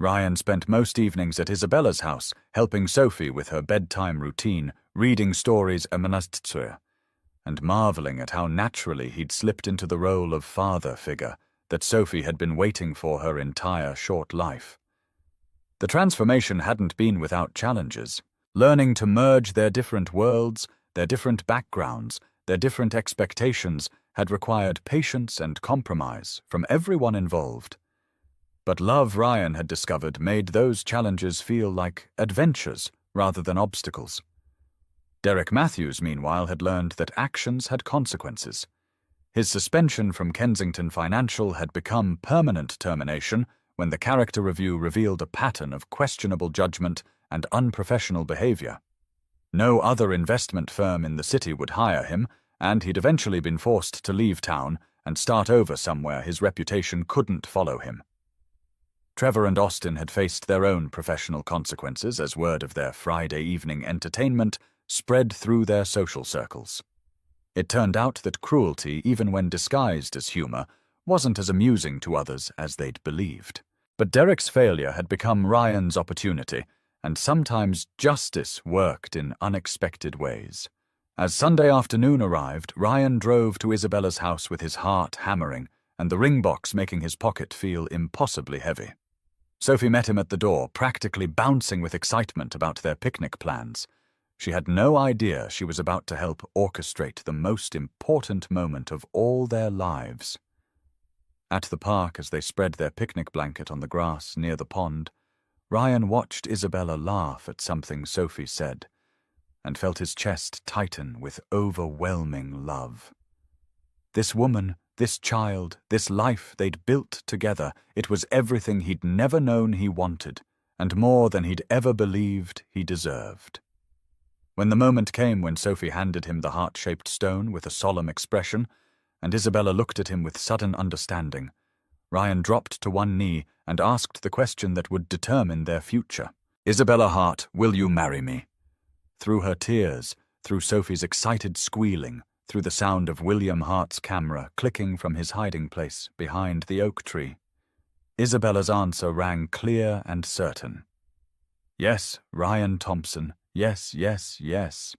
Ryan spent most evenings at Isabella's house, helping Sophie with her bedtime routine, reading stories and marveling at how naturally he'd slipped into the role of father figure that Sophie had been waiting for her entire short life. The transformation hadn't been without challenges. Learning to merge their different worlds, their different backgrounds, their different expectations had required patience and compromise from everyone involved. But love, Ryan had discovered, made those challenges feel like adventures rather than obstacles. Derek Matthews, meanwhile, had learned that actions had consequences. His suspension from Kensington Financial had become permanent termination when the character review revealed a pattern of questionable judgment and unprofessional behavior. No other investment firm in the city would hire him, and he'd eventually been forced to leave town and start over somewhere his reputation couldn't follow him. Trevor and Austin had faced their own professional consequences as word of their Friday evening entertainment spread through their social circles. It turned out that cruelty, even when disguised as humor, wasn't as amusing to others as they'd believed. But Derek's failure had become Ryan's opportunity, and sometimes justice worked in unexpected ways. As Sunday afternoon arrived, Ryan drove to Isabella's house with his heart hammering and the ring box making his pocket feel impossibly heavy. Sophie met him at the door, practically bouncing with excitement about their picnic plans. She had no idea she was about to help orchestrate the most important moment of all their lives. At the park, as they spread their picnic blanket on the grass near the pond, Ryan watched Isabella laugh at something Sophie said, and felt his chest tighten with overwhelming love. This woman, this child, this life they'd built together, it was everything he'd never known he wanted, and more than he'd ever believed he deserved. When the moment came when Sophie handed him the heart-shaped stone with a solemn expression, and Isabella looked at him with sudden understanding, Ryan dropped to one knee and asked the question that would determine their future. "Isabella Hart, will you marry me?" Through her tears, through Sophie's excited squealing, through the sound of William Hart's camera clicking from his hiding place behind the oak tree, Isabella's answer rang clear and certain. Yes, Ryan Thompson. Yes, yes, yes.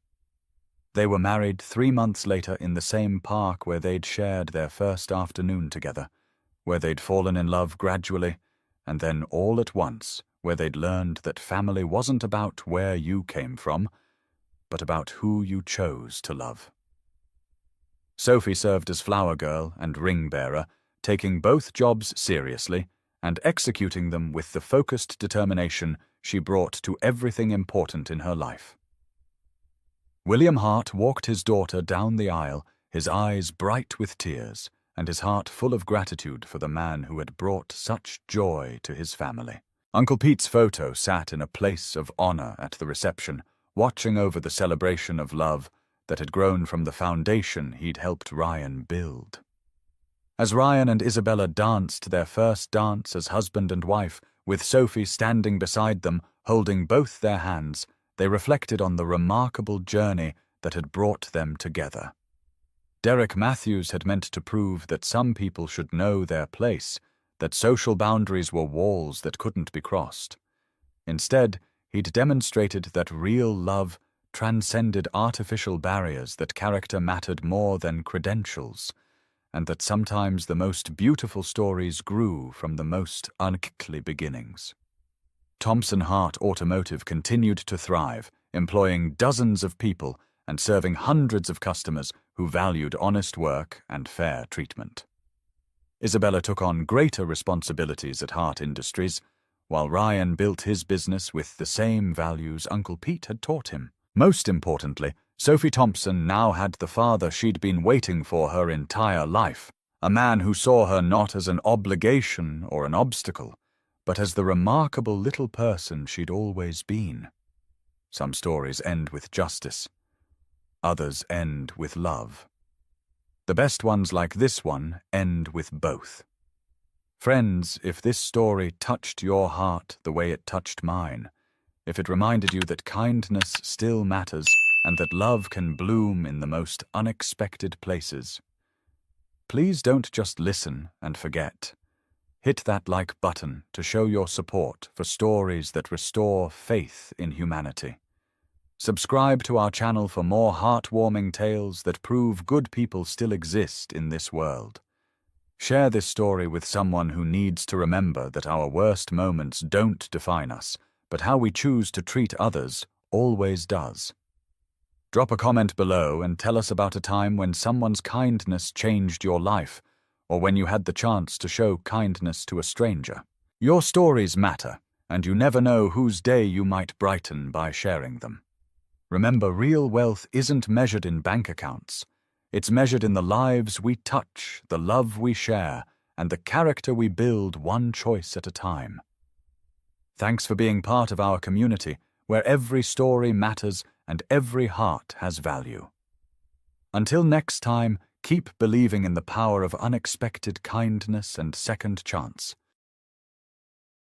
They were married 3 months later in the same park where they'd shared their first afternoon together, where they'd fallen in love gradually, and then all at once, where they'd learned that family wasn't about where you came from, but about who you chose to love. Sophie served as flower girl and ring bearer, taking both jobs seriously and executing them with the focused determination she brought to everything important in her life. William Hart walked his daughter down the aisle, his eyes bright with tears, and his heart full of gratitude for the man who had brought such joy to his family. Uncle Pete's photo sat in a place of honor at the reception, watching over the celebration of love that had grown from the foundation he'd helped Ryan build. As Ryan and Isabella danced their first dance as husband and wife, with Sophie standing beside them, holding both their hands, they reflected on the remarkable journey that had brought them together. Derek Matthews had meant to prove that some people should know their place, that social boundaries were walls that couldn't be crossed. Instead, he'd demonstrated that real love transcended artificial barriers, that character mattered more than credentials, and that sometimes the most beautiful stories grew from the most unlikely beginnings. Thompson Hart Automotive continued to thrive, employing dozens of people and serving hundreds of customers who valued honest work and fair treatment. Isabella took on greater responsibilities at Hart Industries, while Ryan built his business with the same values Uncle Pete had taught him. Most importantly, Sophie Thompson now had the father she'd been waiting for her entire life, a man who saw her not as an obligation or an obstacle, but as the remarkable little person she'd always been. Some stories end with justice. Others end with love. The best ones, like this one, end with both. Friends, if this story touched your heart the way it touched mine, if it reminded you that kindness still matters and that love can bloom in the most unexpected places, please don't just listen and forget. Hit that like button to show your support for stories that restore faith in humanity. Subscribe to our channel for more heartwarming tales that prove good people still exist in this world. Share this story with someone who needs to remember that our worst moments don't define us, but how we choose to treat others always does. Drop a comment below and tell us about a time when someone's kindness changed your life, or when you had the chance to show kindness to a stranger. Your stories matter, and you never know whose day you might brighten by sharing them. Remember, real wealth isn't measured in bank accounts. It's measured in the lives we touch, the love we share, and the character we build one choice at a time. Thanks for being part of our community, where every story matters and every heart has value. Until next time, keep believing in the power of unexpected kindness and second chance.